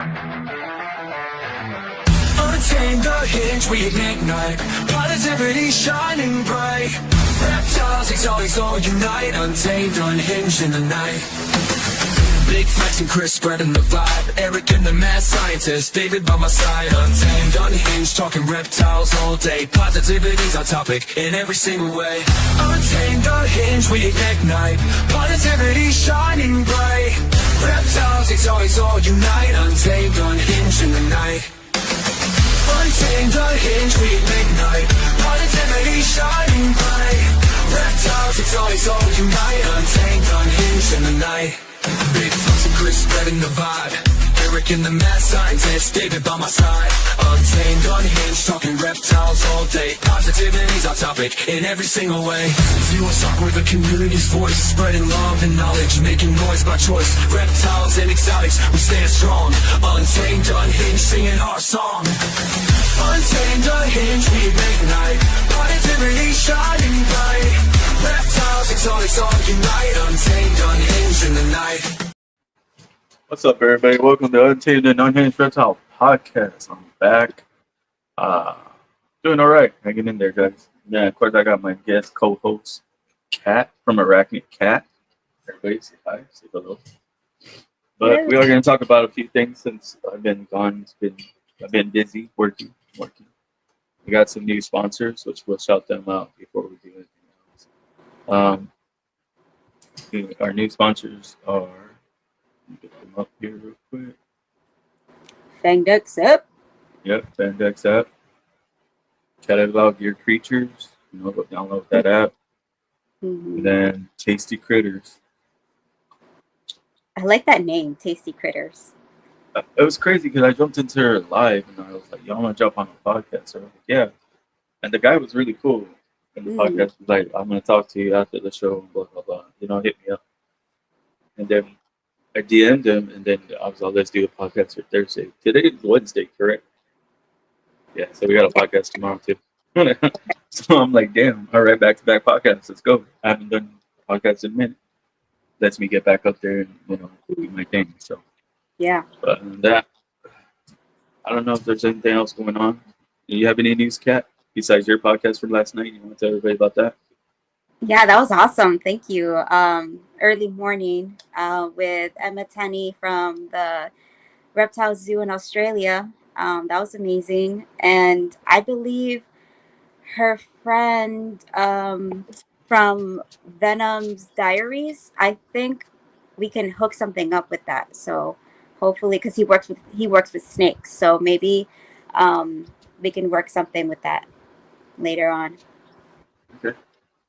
Untamed, unhinged, we ignite. Positivity shining bright. Reptiles, exalt, unite. Untamed, unhinged in the night. Big Flex and Chris spreading the vibe. Eric and the mad scientist, David by my side. Untamed, unhinged, talking reptiles all day. Positivity's our topic in every single way. Untamed, unhinged, we ignite. Positivity shining bright. Reptiles, exalt, unite. Untamed, unhinged in the night. Untamed, unhinged, we ignite. Positivity shining bright. Reptiles, exalt, unite. Untamed, unhinged in the night. Big Flex and Chris spreading the vibe. Eric and the mad scientist, David by my side. Untamed, unhinged, talking reptiles all day. Positivity's our topic in every single way. Zero talk with the community's voice, spreading love and knowledge, making noise by choice. Reptiles and exotics, we stand strong. Untamed, unhinged, singing our song. Untamed, unhinged, we ignite. Positivity shining bright. Reptiles, exotics, all unite. Untamed, unhinged in the night. What's up, everybody? Welcome to Untamed and Unhinged Reptile Podcast. I'm back. Doing all right. Hanging in there, guys. Yeah, of course, I got my guest co-host, Kat from Arachnid Cat. Everybody say hi, say hello. But we are going to talk about a few things since I've been gone. I've been busy working. We got some new sponsors, which we'll shout them out before we do anything else. Our new sponsors are, get them up here real quick. Fangs up. Yep, Fangs up. Catalog Your Creatures. Download that app. And then Tasty Critters. I like that name, Tasty Critters. It was crazy because I jumped into her live and I was like, y'all want to jump on a podcast? So I was like, yeah. And the guy was really cool. And the podcast was like, I'm going to talk to you after the show and blah, blah, blah. Hit me up. And then I DM'd him and then I was like, let's do a podcast for Thursday. Today is Wednesday, correct? Yeah, so we got a podcast tomorrow too. So I'm like, damn, all right, back-to-back podcasts. Let's go. I haven't done a podcast in a minute. Lets me get back up there and, do my thing. So. Yeah. But other than that, I don't know if there's anything else going on. Do you have any news, Kat, besides your podcast from last night? You want to tell everybody about that? Yeah, that was awesome. Thank you. Early morning with Emma Tenney from the Reptile Zoo in Australia. That was amazing. And I believe her friend from Venom's Diaries, I think we can hook something up with that. So hopefully, because he works with snakes, so maybe we can work something with that later on. Okay,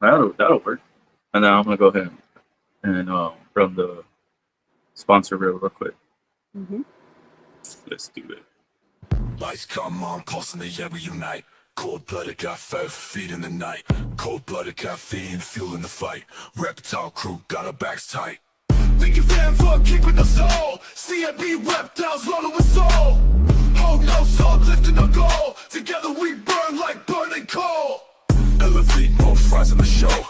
that'll work. And then I'm gonna go ahead and from the sponsor real quick. Let's do it. Lights come on, pulse in the air, we unite. Cold-blooded cafe, feet in the night. Cold-blooded caffeine, fueling the fight. Reptile crew got our backs tight. Think you fan for a kick with the soul. CMB reptiles rolling with soul. Hold no soul, lifting the goal. Together we burn like burning coal. Elevate, both rise in the show.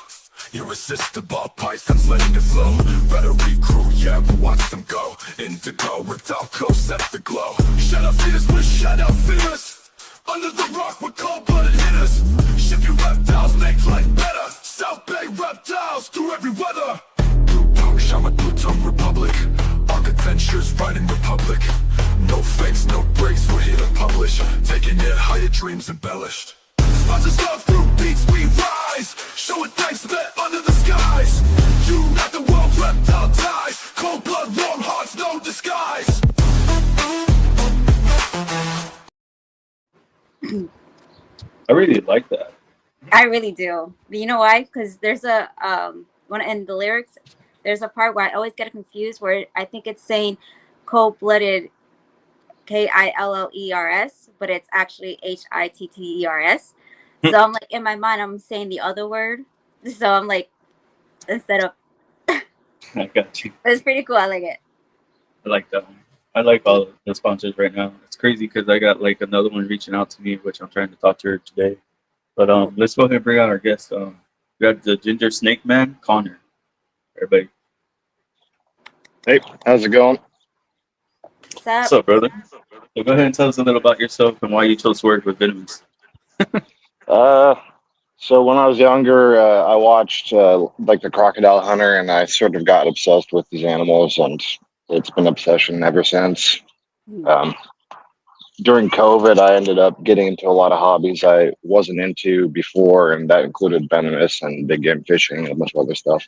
Irresistible pythons letting it flow. Battery crew, yeah, but watch them go. Indigo, reptile co, set the glow. Shut up fears with shut out fears. Under the rock with cold-blooded hitters. Ship your reptiles, make life better. South Bay reptiles through every weather. Shaman, Pluton Republic. Architectures riding Republic. No fakes, no breaks, we're here to publish. Taking it higher, dreams embellished. Sponsors love through beats, we rise. Showing thanks met under the skies. Unite the world, reptile ties. Cold blood, warm hearts, no disguise. I really like that. I really do. But you know why? Because there's a one in the lyrics. There's a part where I always get confused where I think it's saying cold-blooded KILLERS, but it's actually HITTERS. So I'm like, in my mind, I'm saying the other word. So I'm like, instead of. I got you. It's pretty cool. I like it. I like that one. I like all the sponsors right now. It's crazy because I got like another one reaching out to me, which I'm trying to talk to her today. But let's go ahead and bring out our guest. We got the Ginger Snake Man, Connor. Everybody. Hey, how's it going? What's What's up? up, brother? So go ahead and tell us a little about yourself and why you chose to work with Venomous. Uh, so when I was younger, I watched like the Crocodile Hunter, and I sort of got obsessed with these animals, and it's been an obsession ever since. Hmm. Um, During COVID, I ended up getting into a lot of hobbies I wasn't into before, and that included venomous and big game fishing and a bunch of other stuff.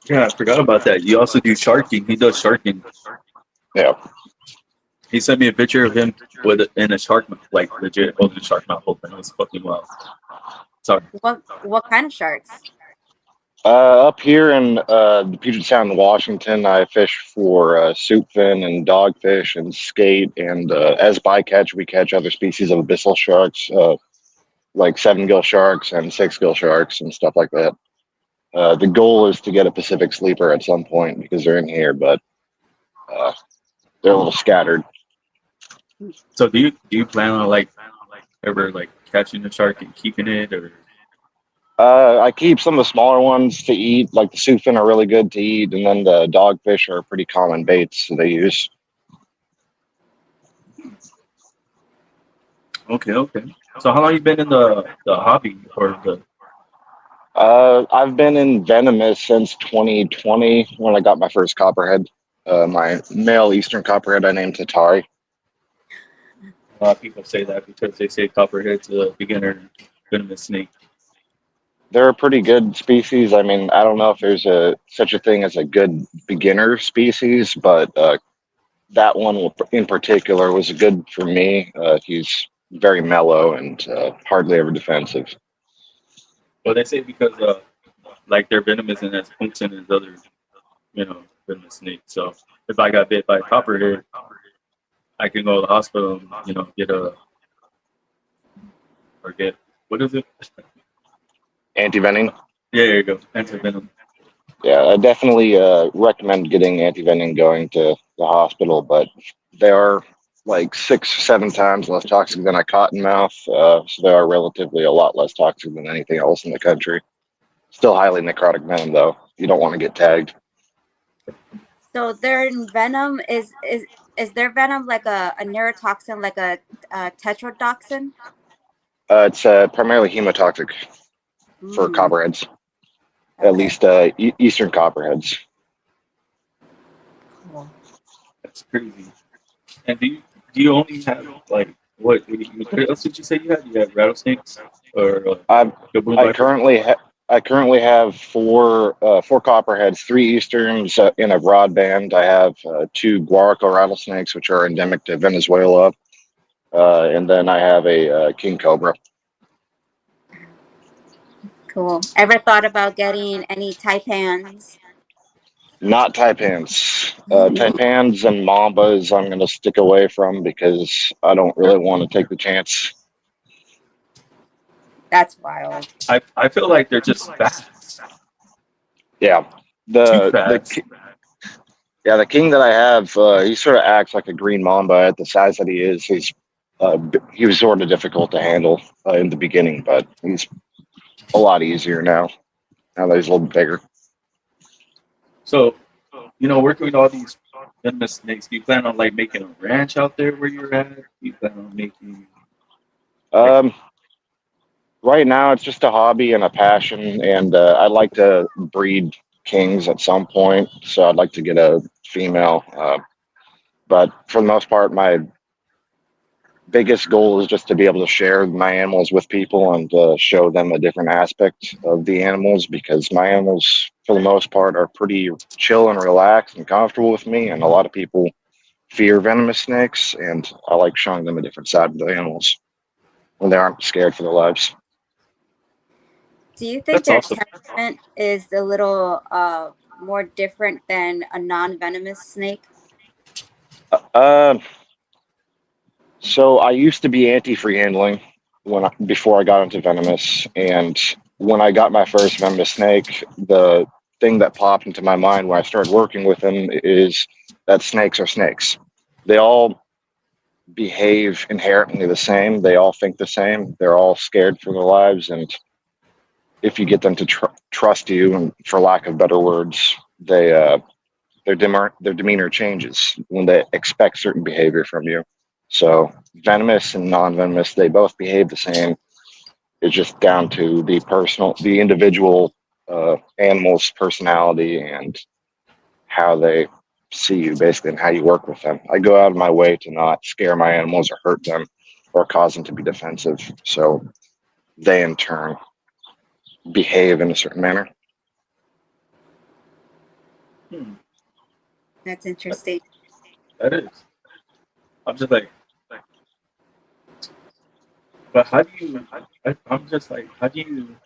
Yeah, I forgot about that. You also do sharking. He does sharking. Yeah. He sent me a picture of him with in a shark mouth, like legit holding a shark mouth open. It was fucking wild. Sorry. What kind of sharks? Up here in the Puget Sound, Washington, I fish for soupfin and dogfish and skate. And as bycatch, we catch other species of abyssal sharks, like 7-gill sharks and 6-gill sharks and stuff like that. The goal is to get a Pacific sleeper at some point because they're in here, but uh, they're a little scattered. So do you plan on like ever like catching the shark and keeping it, or I keep some of the smaller ones to eat, like the soupfin are really good to eat, and then the dogfish are pretty common baits they use. okay. So how long you been in the hobby or the I've been in venomous since 2020 when I got my first copperhead. My male eastern copperhead I named Tatari. a lot of people say that because they say copperhead's a beginner venomous snake. They're a pretty good species. I mean, I don't know if there's such a thing as a good beginner species, but that one in particular was good for me. He's very mellow and hardly ever defensive. Well, they say because like they're venomous and as potent as other venomous snakes. So if I got bit by a copperhead, I can go to the hospital and get a or get what is it? Anti-vening. Yeah, there you go, antivenom. Yeah, I definitely recommend getting anti-vening going to the hospital, but they are like 6 or 7 times less toxic than a cottonmouth, so they are relatively a lot less toxic than anything else in the country. Still highly necrotic venom, though. You don't want to get tagged. So their venom is their venom like a neurotoxin, like a tetrodotoxin? It's primarily hemotoxic for Mm, copperheads, at okay, least eastern copperheads. cool. That's crazy. And do you only have like what else did you say you had? You had rattlesnakes or I gaboon I vipers? currently I currently have four copperheads, 3 easterns in a broadband. I have 2 guaraco rattlesnakes, which are endemic to Venezuela, and then I have a king cobra. Cool. Ever thought about getting any taipans? Not taipans. Taipans and mambas I'm going to stick away from because I don't really want to take the chance. That's wild. I feel like they're just fast, Yeah, too the fast. yeah, the king that I have, he sort of acts like a green mamba at the size that he is. He was sort of difficult to handle in the beginning, but he's a lot easier now that he's a little bit bigger. So working with all these venomous snakes, do you plan on like making a ranch out there where you're at? Do you plan on making like Um, right now, it's just a hobby and a passion, and I'd like to breed kings at some point. So I'd like to get a female. But for the most part, my biggest goal is just to be able to share my animals with people and show them a different aspect of the animals because my animals, for the most part, are pretty chill and relaxed and comfortable with me. And a lot of people fear venomous snakes, and I like showing them a different side of the animals when they aren't scared for their lives. Do you think that's their awesome. temperament is a little more different than a non-venomous snake? Uh, so I used to be anti-free handling before I got into venomous, and when I got my first venomous snake, the thing that popped into my mind when I started working with them is that snakes are snakes. They all behave inherently the same. They all think the same. They're all scared for their lives, and if you get them to trust you, and for lack of better words, they their demeanor changes when they expect certain behavior from you. So venomous and non-venomous, they both behave the same. It's just down to the individual animal's personality and how they see you, basically, and how you work with them. I go out of my way to not scare my animals or hurt them or cause them to be defensive. So they, in turn, behave in a certain manner. That's interesting. That is. I'm just like, but how do you? I'm just like, how do you?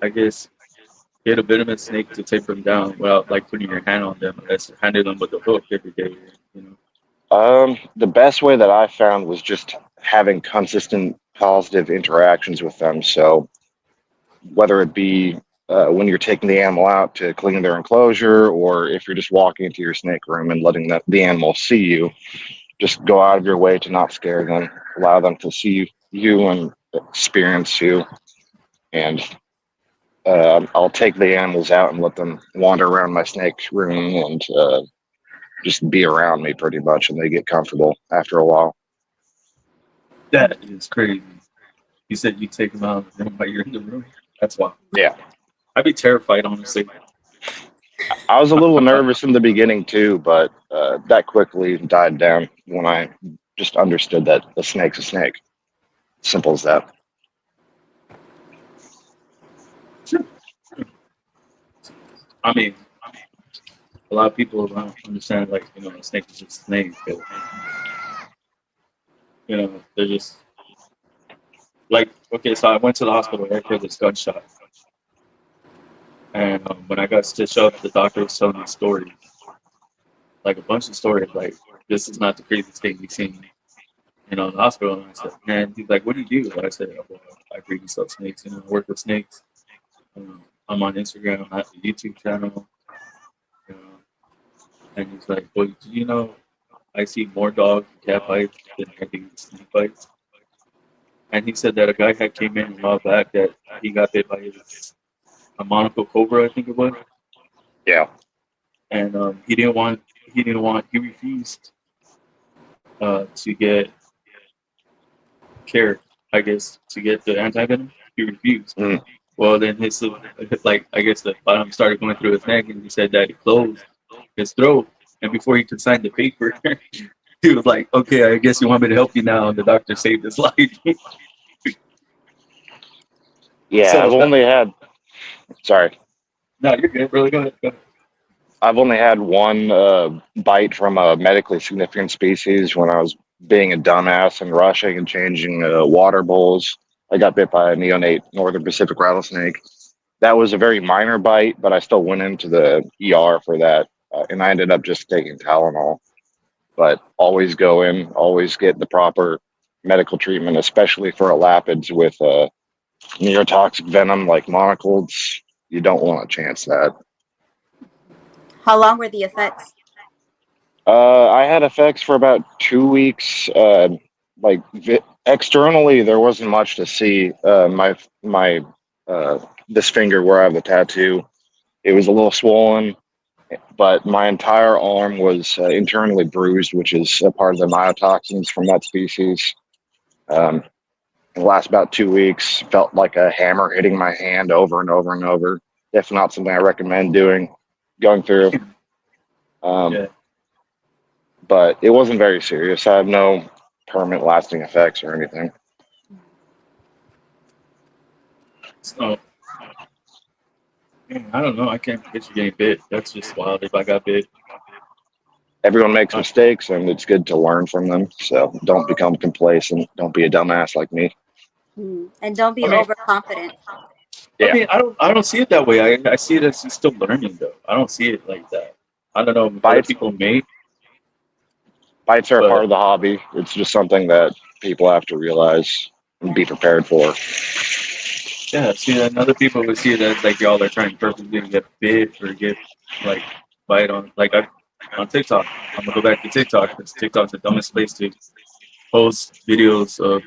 I guess get a venomous snake to take them down without like putting your hand on them, unless handling them with a hook every day. You know. The best way that I found was just having consistent positive interactions with them. So whether it be when you're taking the animal out to clean their enclosure, or if you're just walking into your snake room and letting the animal see you, just go out of your way to not scare them, allow them to see you and experience you. And I'll take the animals out and let them wander around my snake room and just be around me pretty much, and they get comfortable after a while. That is crazy. You said you take them out while you're in the room. That's wild. Yeah. I'd be terrified, honestly. I was a little nervous in the beginning too, but that quickly died down when I just understood that a snake's a snake. Simple as that. I mean, a lot of people don't understand, like, you know, a snake is just a snake, but, you know, they're just, like, okay, so I went to the hospital right for this gunshot. And when I got stitched up, the doctor was telling me stories, like a bunch of stories, like, this is not the craziest thing we've seen, you know, in the hospital. And I said, man, he's like, what do you do? And I said, well, I breed and sell snakes, you know, I work with snakes. I'm on Instagram, I have a YouTube channel, you know. And he's like, well, do you know, I see more dog and cat bites than I do snake bites. And he said that a guy had came in a while back that he got bit by a monocle cobra, I think it was. Yeah. And he refused to get care, I guess, to get the anti-venom. He refused. Mm. Well, then his, like, I guess the bottom started going through his neck, and he said that it closed his throat. And before he could sign the paper, he was like, okay, I guess you want me to help you now. And the doctor saved his life. Yeah, So, I've only had, sorry, no, you're good, really. Go ahead. Go ahead. I've only had one bite from a medically significant species when I was being a dumbass and rushing and changing water bowls. I got bit by a neonate northern Pacific rattlesnake. That was a very minor bite, but I still went into the ER for that, and I ended up just taking Tylenol. But always go in, always get the proper medical treatment, especially for elapids with neurotoxic venom like monocles. You don't want to chance that. How long were the effects? I had effects for about 2 weeks. Externally, there wasn't much to see. My this finger where I have the tattoo, it was a little swollen, but my entire arm was internally bruised, which is a part of the myotoxins from that species. It lasted about 2 weeks. Felt like a hammer hitting my hand over and over and over. If not something I recommend going through. Yeah. But it wasn't very serious. I have no permanent lasting effects or anything. So, man, I don't know. I can't picture getting bit. That's just wild. If I got bit, Everyone makes mistakes, and it's good to learn from them. So don't become complacent. Don't be a dumbass like me. And don't be overconfident. Yeah. I mean, I don't see it that way. I see it as still learning, though. I don't see it like that. I don't know. Other Bites. people may. Bites are a But- part of the hobby. It's just something that people have to realize and be prepared for. Yeah, see, and other people would see it as like y'all are trying to purposely get bit or get like bite on. Like on TikTok, I'm gonna go back to TikTok because TikTok's the dumbest place to post videos of,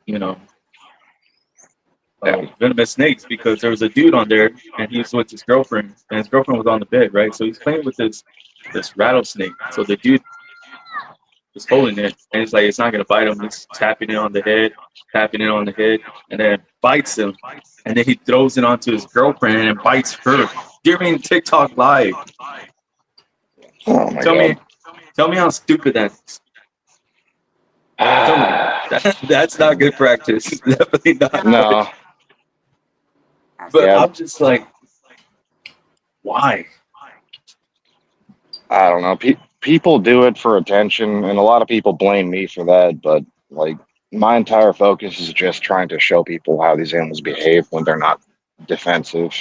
you know, venomous snakes because there was a dude on there and he was with his girlfriend and his girlfriend was on the bed, right? So he's playing with this rattlesnake. So the dude is holding it and he's like, it's not gonna bite him. He's tapping it on the head, and then bites him. And then he throws it onto his girlfriend and bites her during TikTok live. Oh my Tell god. me how stupid that is. That's not good practice. Definitely not. No. But Yeah. I'm just like, why? I don't know. People do it for attention, and a lot of people blame me for that. But like, my entire focus is just trying to show people how these animals behave when they're not defensive.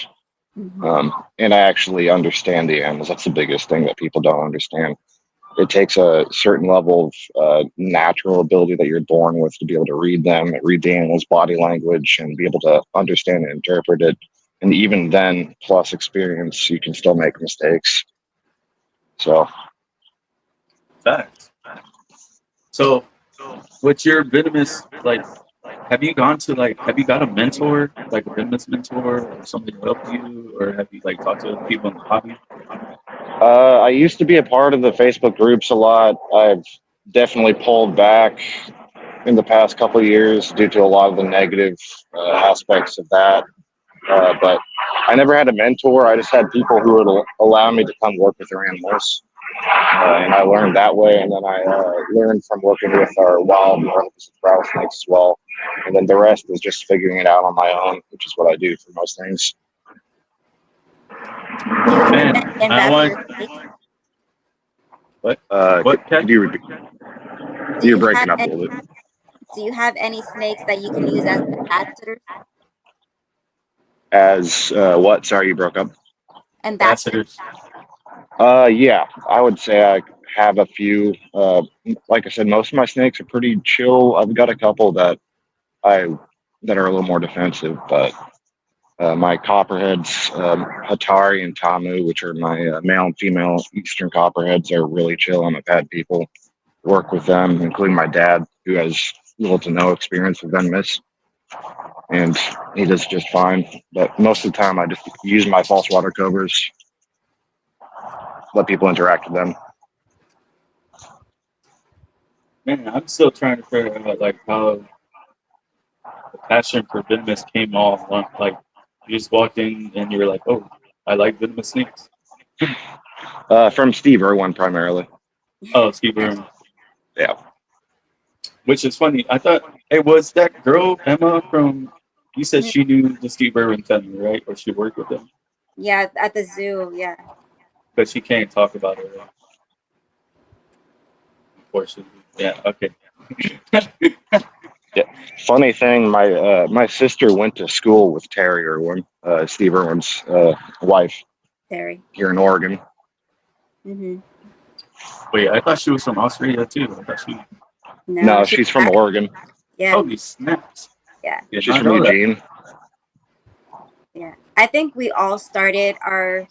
And I actually understand the animals. That's the biggest thing that people don't understand. It takes a certain level of natural ability that you're born with to be able to read them, read the animal's body language, and be able to understand and interpret it. And even then, plus experience, you can still make mistakes. So, Facts. So, what's your venomous like? Have you got a mentor, like a venomous mentor, or something to help you, or have you like talked to other people in the hobby? I used to be a part of the Facebook groups a lot. I've definitely pulled back in the past couple of years due to a lot of the negative aspects of that. But I never had a mentor. I just had people who would allow me to come work with their animals. And I learned that way. And then I learned from working with our wild rattlesnakes as well. And then the rest was just figuring it out on my own, which is what I do for most things. Man, I want what? What? Could you repeat? You're breaking up a little bit. Do you have any snakes that you can use as ambassadors? As what? Sorry, you broke up. Ambassadors. Yeah, I would say I have a few. Like I said, most of my snakes are pretty chill. I've got a couple that are a little more defensive, but my copperheads, Hatari and Tamu, which are my male and female eastern copperheads, are really chill. I've had people work with them, including my dad, who has little to no experience with venomous, and he does just fine. But most of the time, I just use my false water covers, let people interact with them. Man, I'm still trying to figure out like how the passion for venomous came off. Like you just walked in and you were like, "Oh, I like venomous snakes." From Steve Irwin primarily. Oh, Steve Irwin. Yeah. Which is funny. I thought it was that girl Emma from. You said she knew the Steve Irwin family, right? Or she worked with them. Yeah, at the zoo. Yeah. But she can't talk about it. Right? Unfortunately. Yeah. Okay. Yeah. Funny thing, my sister went to school with Terry Irwin, Steve Irwin's wife, Terry. here in Oregon. Wait, I thought she was from Australia too. I thought she. No, she's from Oregon. Yeah. Holy snaps! Yeah. She's from Eugene. Yeah. I think we all started our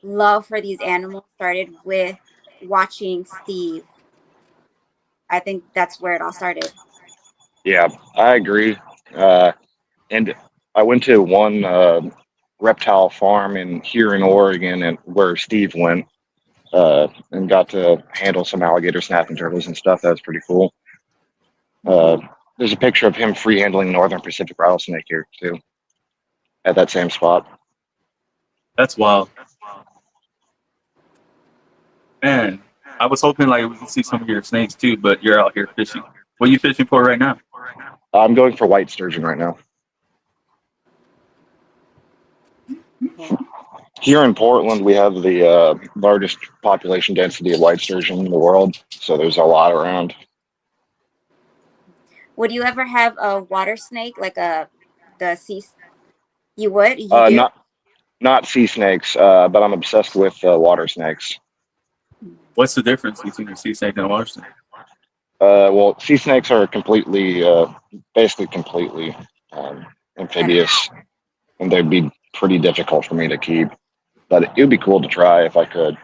love for these animals started with watching Steve. I think that's where it all started. Yeah, I agree. And I went to one reptile farm here in Oregon, and where Steve went, and got to handle some alligator snapping turtles and stuff. That was pretty cool. There's a picture of him free handling northern Pacific rattlesnake here too, at that same spot. That's wild. Man, I was hoping like we could see some of your snakes too, but you're out here fishing. What are you fishing for right now? I'm going for white sturgeon right now. Here in Portland, we have the largest population density of white sturgeon in the world, so there's a lot around. Would you ever have a water snake, like the sea? You would? You do? Not sea snakes, but I'm obsessed with water snakes. What's the difference between a sea snake and a water snake? Well, sea snakes are basically completely amphibious, and they'd be pretty difficult for me to keep. But it would be cool to try if I could.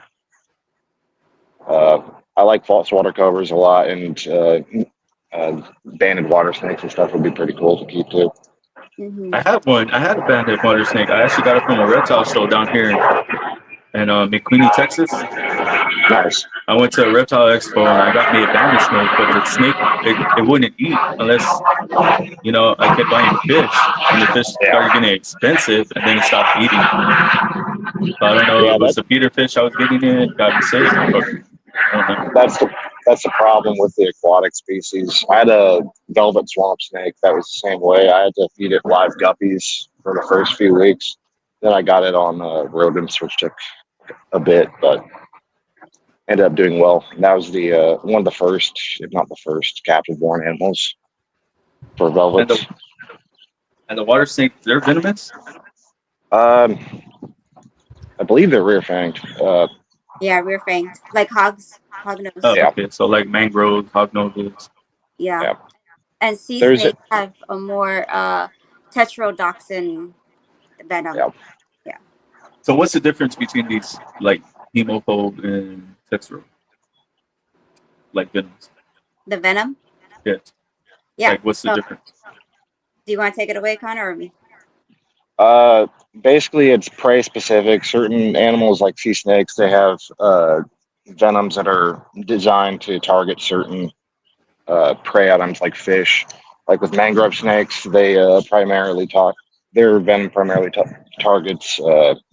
I like false water covers a lot, and banded water snakes and stuff would be pretty cool to keep too. Mhm. had one. I had a banded water snake. I actually got it from a reptile show down here in McQueenie, Texas. Nice. I went to a reptile expo and I got me a banded snake, but the snake it wouldn't eat unless I kept buying fish, and the fish started getting expensive, and then it stopped eating. So I don't know if Yeah, it was the feeder fish I was getting it got me sick, or I don't know. that's the problem with the aquatic species. I had a velvet swamp snake that was the same way. I had to feed it live guppies for the first few weeks. Then I got it on rodents, which took a bit, but ended up doing well. And that was the one of the first, if not the first, captive born animals for And velvets. the water snake, they're venomous. Um, I believe they're rear fanged. Yeah, rear fanged, like hogs, hog Oh, nose. Yeah. okay. So like mangrove, hognoses. Yeah. Yeah. And sea There's snakes have a more tetrodotoxin venom. Yeah. So what's the difference between these like hemophobe and tetro? Like venomous. The venom. Yeah. Yeah. Like what's the So, difference? do you want to take it away, Connor, or me? Basically, it's prey specific. Certain animals, like sea snakes, they have venoms that are designed to target certain prey items, like fish. Like with mangrove snakes, they primarily their venom primarily targets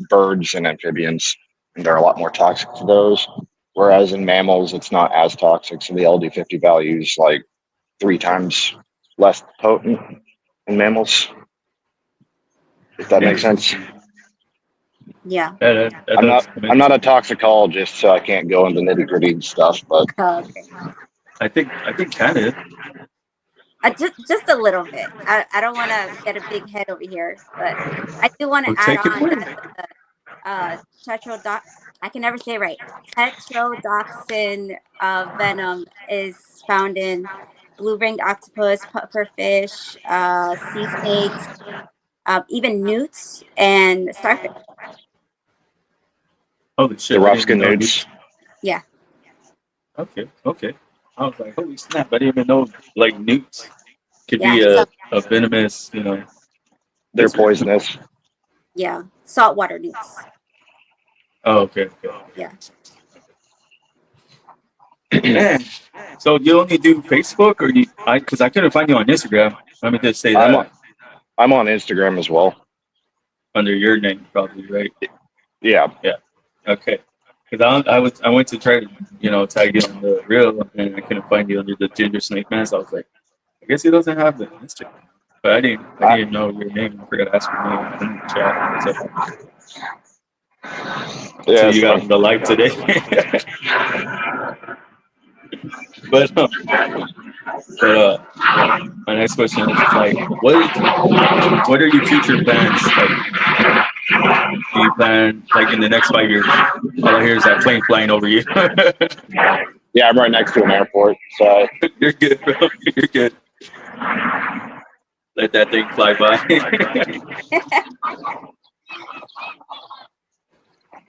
birds and amphibians, and they're a lot more toxic to those. Whereas in mammals, it's not as toxic, so the LD50 value is like 3 times less potent in mammals. If that makes sense. Interesting. Yeah. Yeah, that I'm does not make I'm not a sense. toxicologist, so I can't go into nitty gritty stuff. But Okay. I think Canada. Just a little bit. I don't want to get a big head over here, but I do want to We'll add take it on away. that tetrodoc. I can never say it right. Tetrodotoxin venom is found in blue-ringed octopus, pufferfish, sea snakes, even newts and starfish. Holy the shit! I rough didn't even skin know newts, newts. Yeah. Okay. I was like, holy snap! I didn't even know like newts could Yeah. be So a venomous. they're That's weird. poisonous. yeah, saltwater newts. Oh, okay. Yeah. Man, so you only do Facebook, or because I couldn't find you on Instagram. Let me just say I'm on, that I'm on Instagram as well. under your name, probably, right? Yeah, Okay. Because I went to try to tag you on the reel, and I couldn't find you under the Ginger Snake Man. So I was like, I guess he doesn't have the Instagram. But I I, didn't know your name. I forgot to ask your name in the chat. So yeah. until It's you got fun. on the live today. but my next question is like, what are your future plans? Like, do you plan like in the next 5 years? All I hear is that plane flying over you. Yeah, I'm right next to an airport, so You're good, bro. You're good. Let that thing fly by.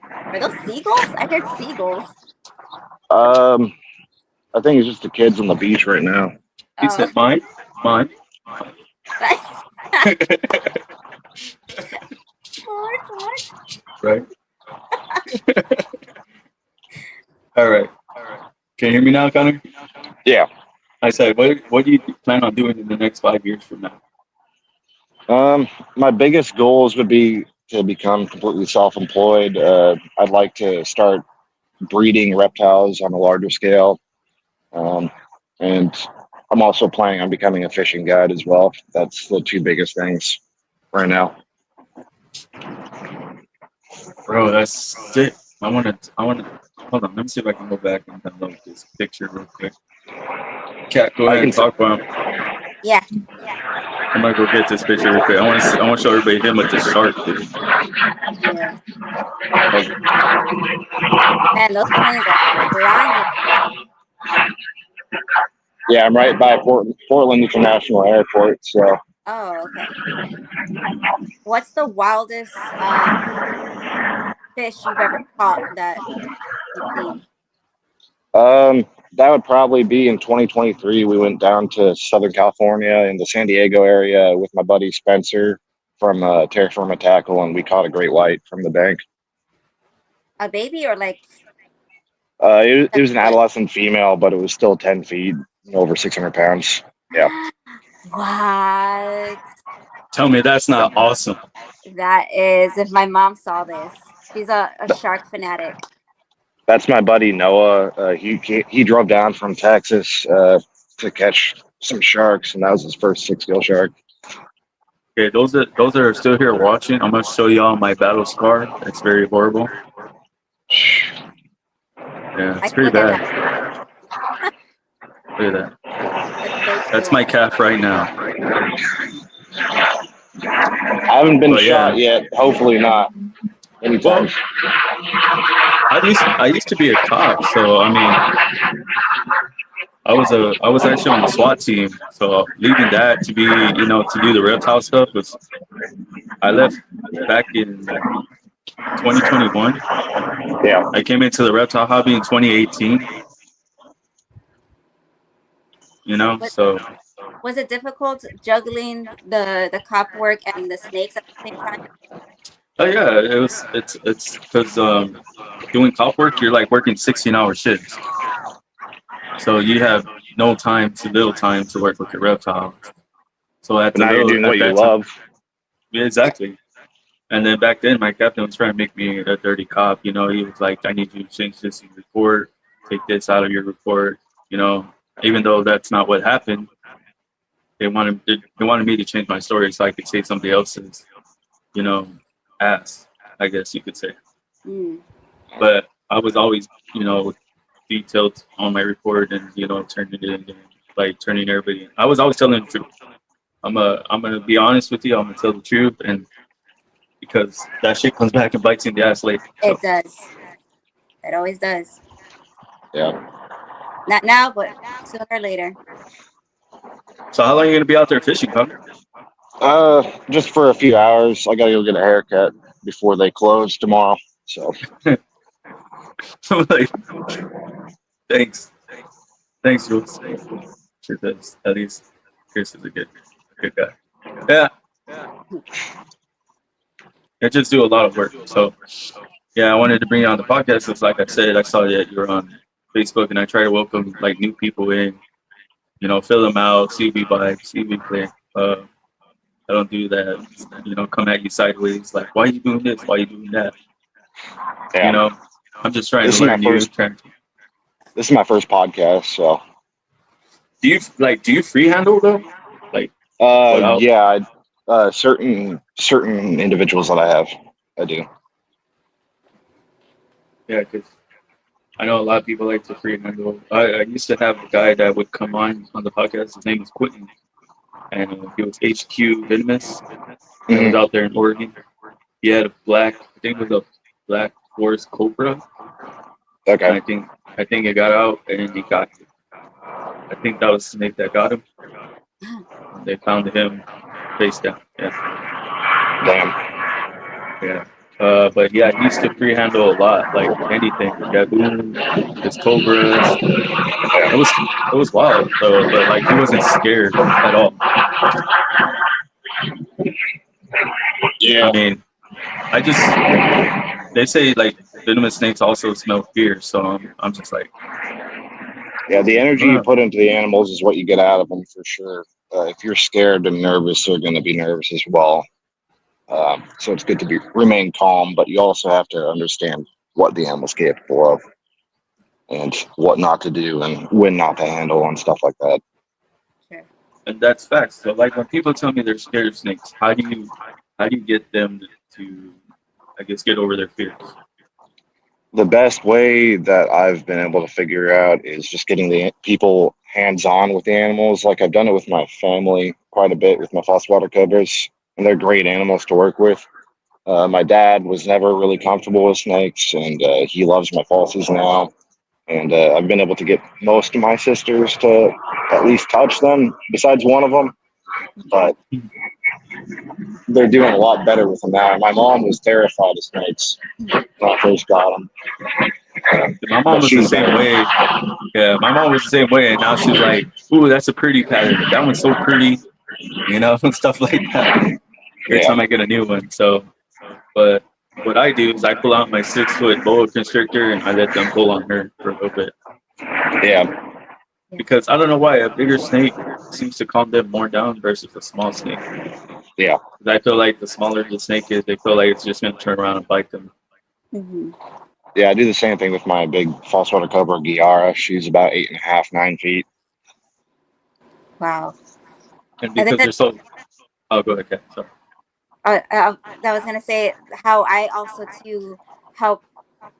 Are those seagulls? I heard seagulls. I think it's just the kids on the beach right now. He Oh. said, mine. Right. All right. Can you hear me now, Connor? Yeah. I said, what do you plan on doing in the next 5 years from now? My biggest goals would be to become completely self-employed. I'd like to start breeding reptiles on a larger scale, and I'm also planning on becoming a fishing guide as well. That's the 2 biggest things right now. Bro, that's sick. I wanna hold on, let me see if I can go back and download this picture real quick. Cat, go ahead and talk about him. Yeah. I'm gonna go get this picture real quick. I want to show everybody him with the shark, dude. Yeah. Man, those planes are flying. Yeah, I'm right by Portland International Airport. So Oh, okay. What's the wildest fish you've ever caught that you've seen? that would probably be in 2023. We went down to Southern California in the San Diego area with my buddy Spencer from Terra Firma Tackle, and we caught a great white from the bank. A baby or like? It was an adolescent female, but it was still 10 feet, over 600 pounds. Yeah. What? Tell me that's not awesome. That is, if my mom saw this, she's a shark fanatic. That's my buddy Noah. He drove down from Texas to catch some sharks, and that was his first 6-gill shark. Okay, those that are still here watching, I'm gonna show y'all my battle scar. It's very horrible. Yeah, it's pretty bad. Look at that. That's my calf right now. I haven't been shot yet. Hopefully not. Anytime. Well, I used to be a cop, so I mean, I was actually on the SWAT team. So leaving that to be, to do the reptile stuff I left back in 2021. Yeah. I came into the reptile hobby in 2018. So. Was it difficult juggling the cop work and the snakes at the same time? Oh yeah, it's because doing cop work, you're like working 16-hour shifts, so you have little time to work with your reptiles. So now you're doing what you love. Yeah, exactly. And then back then, my captain was trying to make me a dirty cop. He was like, "I need you to change this in your report. Take this out of your report." Even though that's not what happened, they wanted me to change my story so I could say somebody else's, ass, I guess you could say. But I was always, detailed on my report and, turning it in, like turning everybody in. I was always telling the truth. I'm gonna be honest with you. I'm gonna tell the truth, and because that shit comes back and bites you in the ass later. So. It does. It always does. Yeah. Not now, but sooner or later. So how long are you gonna be out there fishing, huh? Just for a few hours. I gotta go get a haircut before they close tomorrow. So. Like, thanks, Jules. Sure does. At least Chris is a good guy. Yeah. I just do a lot of work. So yeah, I wanted to bring you on the podcast because, like I said, I saw that you're on Facebook, and I try to welcome like new people in. Fill them out, see if we vibe, see if we click. I don't do that. Come at you sideways like, why are you doing this? Why are you doing that? Yeah. I'm just trying to learn you. This is my first podcast, so. Do you freehandle though? Like. Yeah. Certain individuals that I have, I do. Yeah, because I know a lot of people like to freehandle. I used to have a guy that would come on the podcast. His name was Quentin, and he was HQ Venomous. He was out there in Oregon. He had I think it was a black forest cobra. Okay. And I think it got out and he got him. I think that was the snake that got him. They found him face down. Yeah. Damn. Yeah. But yeah, he used to freehandle a lot, like anything. Gaboon, his cobras. It was wild though, but like he wasn't scared at all. Yeah. I mean, they say like venomous snakes also smell fear, so I'm just like. Yeah, the energy you put into the animals is what you get out of them for sure. If you're scared and nervous, they're going to be nervous as well. So it's good to remain calm, but you also have to understand what the animal's capable of and what not to do and when not to handle and stuff like that. Sure. And that's facts. So like when people tell me they're scared of snakes, how do you get them to I guess get over their fears? The best way that I've been able to figure out is just getting the people hands-on with the animals. Like I've done it with my family quite a bit with my frostwater cobras, and they're great animals to work with. My dad was never really comfortable with snakes, and he loves my falsies now. And I've been able to get most of my sisters to at least touch them, besides one of them. But they're doing a lot better with them now. My mom was terrified of snakes when I first got them. My mom But was the she's same better. way. Yeah, my mom was the same way, and now she's like, "Ooh, that's a pretty pattern. That one's so pretty," and stuff like that. Every Yeah, time I get a new one. So, but what I do is I pull out my 6 foot boa constrictor and I let them pull on her for a little bit yeah, because I don't know why a bigger snake seems to calm them more down versus a small snake. yeah. 'Cause I feel like the smaller the snake is, they feel like it's just gonna turn around and bite them. Hmm. Yeah, I do the same thing with my big false water cobra Giara. She's about 8.5, 9 feet. Wow. And I think because that they're so, oh, go ahead, Kat. Sorry. that was gonna say how I also too help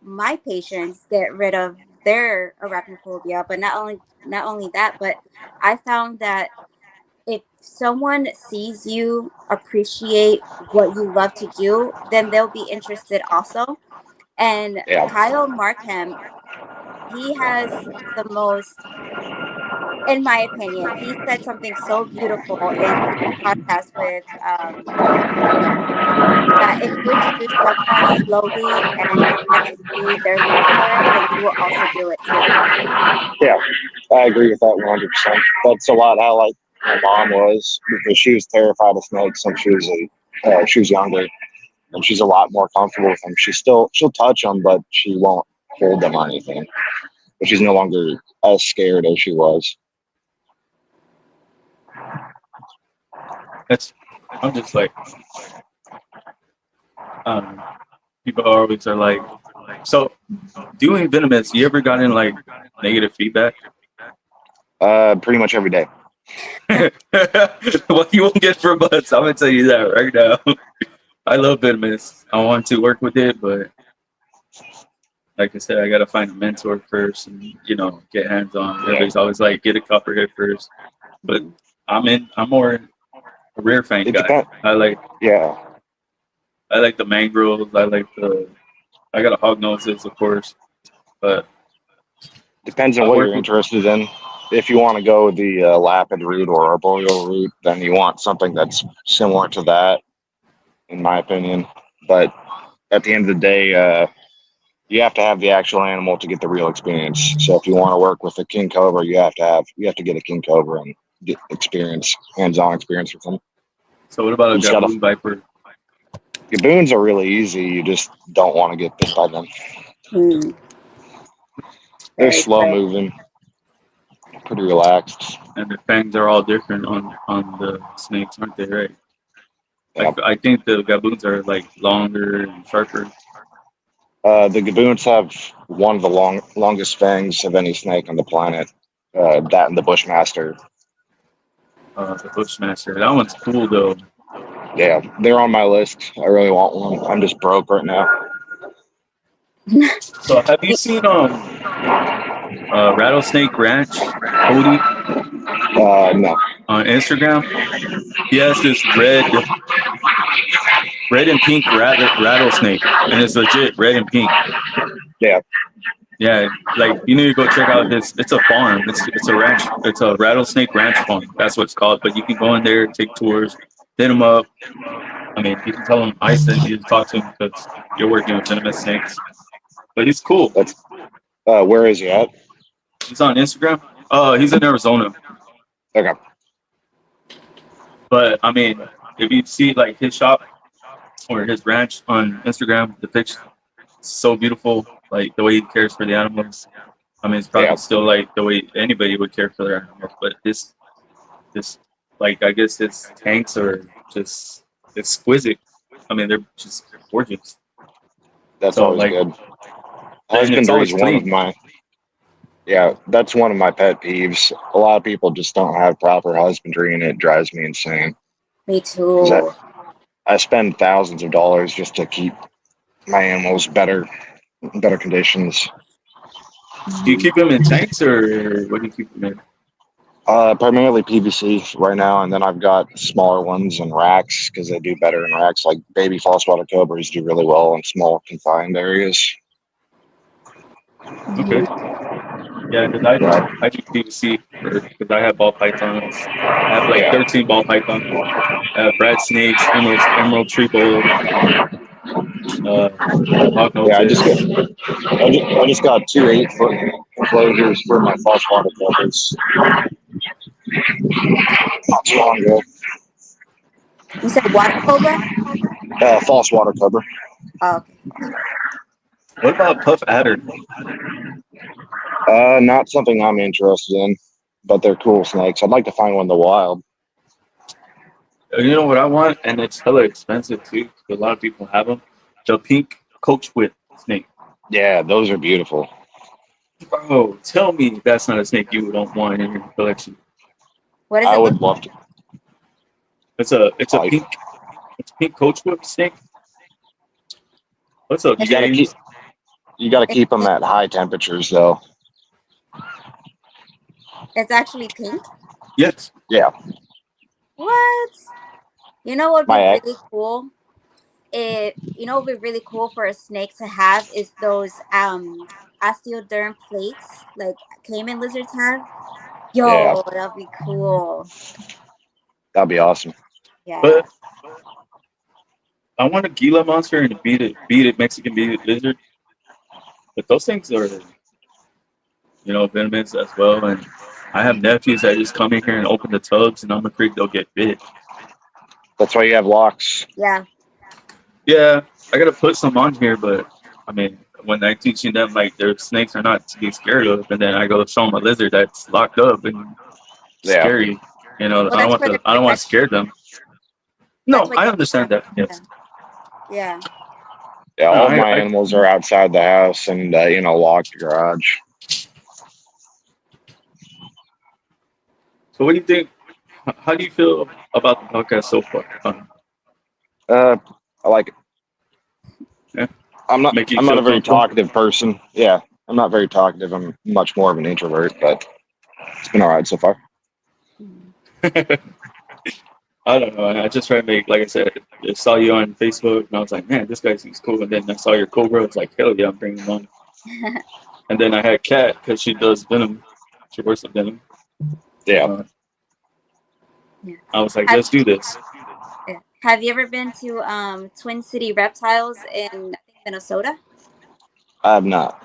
my patients get rid of their arachnophobia, but not only that, but I found that if someone sees you appreciate what you love to do, then they'll be interested also. And Yeah, Kyle Markham, he has the most, in my opinion, he said something so beautiful in his podcast with that if you introduce someone slowly and you get to see their love for it, then you will also do it too. yeah. I agree with that 100%. That's a lot how like my mom was because she was terrified of snakes when she was younger, and she's a lot more comfortable with them. She'll touch them, but she won't hold them or anything. But she's no longer as scared as she was. That's, I'm just like, people always are like, so doing venomous, you ever gotten like negative feedback? Pretty much every day. Well, you won't get from us. I'm gonna tell you that right now. I love venomous. I want to work with it, but like I said, I gotta find a mentor first, and get hands on. Everybody's always like, get a copperhead first, but Mhm. I'm more a rare fang It guy. depends. Yeah, I like the mangroves. I got a hog noses, of course, but depends on I what work you're with. interested in. If you want to go the lapid route or arboreal route, then you want something that's similar to that, in my opinion. But at the end of the day, you have to have the actual animal to get the real experience. So if you want to work with a king cobra, you have to get a king cobra and get experience, hands-on experience with them. So what about a You just gotta. gaboon viper? Gaboons are really easy. You just don't want to get bit by them. Mm, They're very slow true. moving, pretty relaxed. And the fangs are all different on the snakes, aren't they? Right. Yeah. I think the gaboons are like longer and sharper. The gaboons have one of the longest fangs of any snake on the planet. That and the bushmaster. The bushmaster. That one's cool though. Yeah, they're on my list. I really want one. I'm just broke right now. So have you seen Rattlesnake Ranch, Cody, No. on Instagram? He has this red and pink rattlesnake, and it's legit red and pink. Yeah. Yeah, like you need to go check out his. It's a farm. It's a ranch. It's a rattlesnake ranch farm. That's what it's called. But you can go in there, take tours, hit him up. I mean, you can tell him I sent you to talk to him because you're working with venomous snakes. But he's cool. That's where is he at? He's on Instagram. He's in Arizona. Okay. But I mean, if you see like his shop or his ranch on Instagram, the picture so beautiful. Like the way he cares for the animals. I mean, it's probably Yeah. still like the way anybody would care for their animals. But this, like, I guess his tanks are just exquisite. I mean, they're just gorgeous. That's So always like, good. and it's Husbandry is always one of clean. my. Yeah, that's one of my pet peeves. A lot of people just don't have proper husbandry, and it drives me insane. Me Because too. I spend thousands of dollars just to keep my animals better conditions. Do you keep them in tanks or what do you keep them in? Primarily PVC right now, and then I've got smaller ones in racks because they do better in racks. Like baby false water cobras do really well in small confined areas. Okay. Yeah, because But I do PVC because I have ball pythons. I have like yeah, 13 ball pythons. I have red snakes, emerald tree bullet. Hog Yeah, noses. I just got two 8-foot enclosures for my false water covers not too long ago. You said water cobra? False water cover. Oh, okay. What about puff adder? Not something I'm interested in, but they're cool snakes. I'd like to find one in the wild. You know what I want, and it's hella expensive too. A lot of people have them. The pink coach whip snake. Yeah, those are beautiful. Bro, tell me that's not a snake you don't want in your collection. What does I it would look? love to. It's a Like, pink coach whip snake. What's up, you gotta keep James? them at high temperatures though. It's actually pink. Yes. Yeah, What? You know what would my be ex. really cool? What would be really cool for a snake to have is those osteoderm plates like caiman lizards have. Yeah, Yo, that'd be cool. that'd be awesome. Yeah. But I want a Gila monster and a beaded Mexican beaded lizard. But those things are, venomous as well. And I have nephews that just come in here and open the tubs, and I'm afraid they'll get bit. That's why you have locks. Yeah. Yeah, I gotta put some on here, but I mean, when I'm teaching them like their snakes are not to be scared of, and then I go show them a lizard that's locked up and Yeah, scary, Well, that's for the I don't want to protection. scare them. That's No, what. I understand that. Yeah. Yes. Yeah. yeah. No, All of my animals are outside the house and locked garage. So, what do you think? How do you feel about the podcast so far? I like it. Yeah, I'm not. make you I'm not feel a very comfortable. talkative person. Yeah, I'm not very talkative. I'm much more of an introvert, but it's been all right so far. I don't know. I just try to make, like I said, I saw you on Facebook, and I was like, man, this guy seems cool. And then I saw your Cobra. It's like, hell yeah, I'm bringing him on. And then I had Kat because she does Venom. She works with Venom. Yeah. Yeah. I was like, let's do this. Have you ever been to Twin City Reptiles in I think Minnesota? I have not.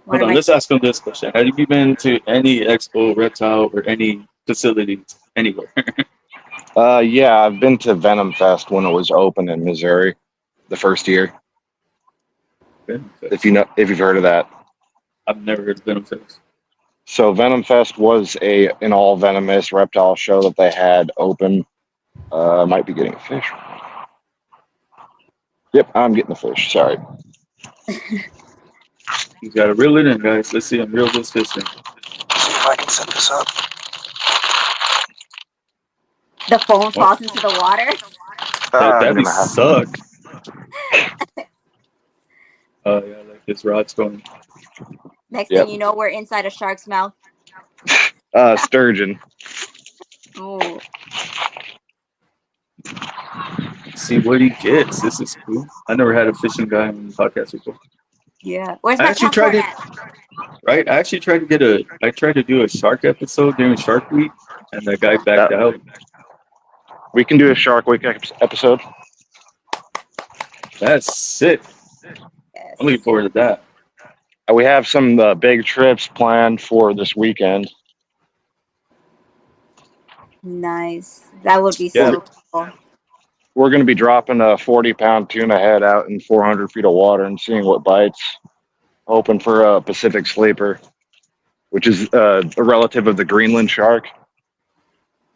Hold on, let's ask him this question. Have you been to any expo, reptile, or any facility anywhere? Yeah, I've been to Venom Fest when it was open in Missouri, the first year. If you've heard of that. I've never heard of Venom Fest. So Venom Fest was an all venomous reptile show that they had open. Might be getting a fish. Yep, I'm getting a fish. Sorry. You gotta reel it in, guys. Let's see him reel this fish in. See if I can set this up. The phone falls into the water. That'd be suck. Oh yeah, like this rod's going. Next thing you know, we're inside a shark's mouth. Sturgeon. Ooh. See what he gets. This is cool. I never had a fishing guy on the podcast before. Yeah. Where's I my actually passport tried at? Right? I actually tried to do a shark episode during Shark Week, and that guy backed out. We can do a Shark Week episode. That's sick. Yes. I'm looking forward to that. We have some big trips planned for this weekend. Nice. That would be Yeah. so cool. We're going to be dropping a 40-pound tuna head out in 400 feet of water and seeing what bites. Hoping for a Pacific sleeper, which is a relative of the Greenland shark.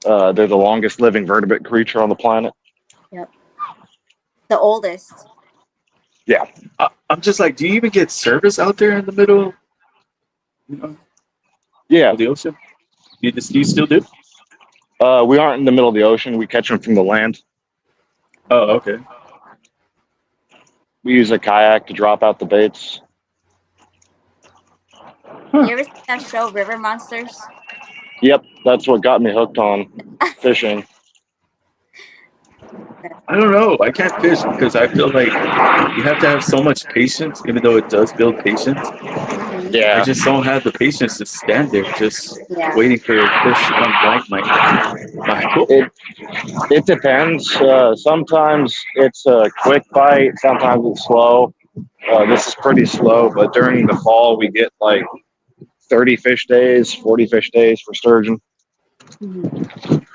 They're the longest living vertebrate creature on the planet. Yep. The oldest. Yeah. I'm just like, do you even get service out there in the middle, Yeah. of the ocean? Do you still do? We aren't in the middle of the ocean. We catch them from the land. Oh, okay. We use a kayak to drop out the baits. You ever seen that show, River Monsters? Yep, that's what got me hooked on fishing. I don't know. I can't fish because I feel like you have to have so much patience, even though it does build patience. I Yeah, just don't have the patience to stand there just Yeah. waiting for a fish to come bite my hook. it depends. Sometimes it's a quick bite. Sometimes it's slow. This is pretty slow, but during the fall we get like 30 fish days, 40 fish days for sturgeon. Mhm.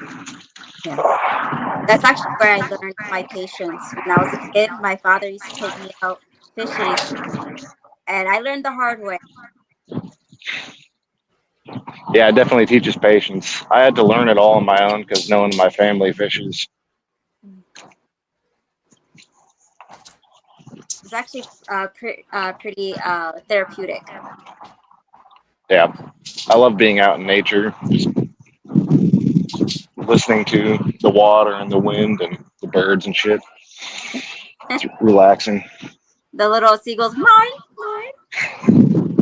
Yeah. That's actually where I learned my patience. When I was a kid, my father used to take me out fishing, and I learned the hard way. Yeah, it definitely teaches patience. I had to learn it all on my own because no one in my family fishes. It's actually pretty therapeutic. Yeah, I love being out in nature, just listening to the water and the wind and the birds and shit. It's relaxing. The little seagulls, mine, mine.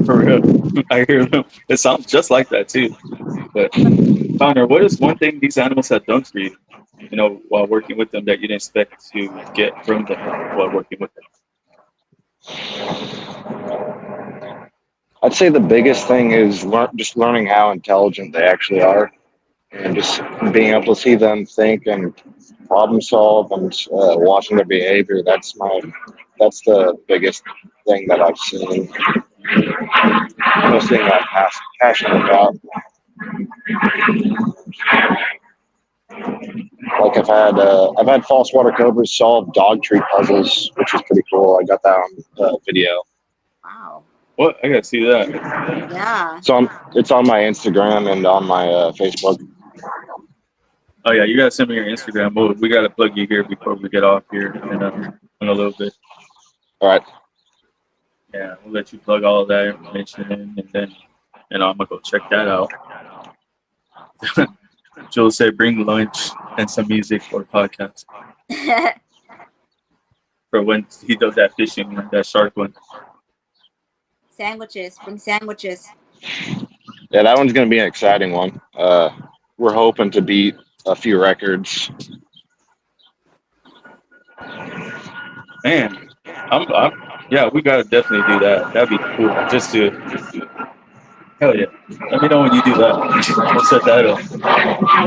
For real. I hear them. It sounds just like that too. But Connor, what is one thing these animals have done for you? You know, while working with them that you didn't expect to get from them while working with them. I'd say the biggest thing is just learning how intelligent they actually are, and just being able to see them think and problem solve and watching their behavior. That's the biggest thing that I've seen. Most thing I'm passionate about. Like I've had false water cobras solve dog treat puzzles, which is pretty cool. I got that on video. Wow. What? I gotta see that. Yeah. So it's on my Instagram and on my Facebook. Oh yeah, you gotta send me your Instagram. We gotta plug you here before we get off here in a little bit. All right. Yeah, we'll let you plug all of that information in, and then I'm gonna go check that out. Joel said, "Bring lunch and some music for podcast for when he does that fishing one, that shark one." Sandwiches. Bring sandwiches. Yeah, that one's going to be an exciting one. We're hoping to beat a few records. Man, yeah, we gotta definitely do that. That'd be cool. Just to hell yeah. Let me know when you do that. We'll set that up.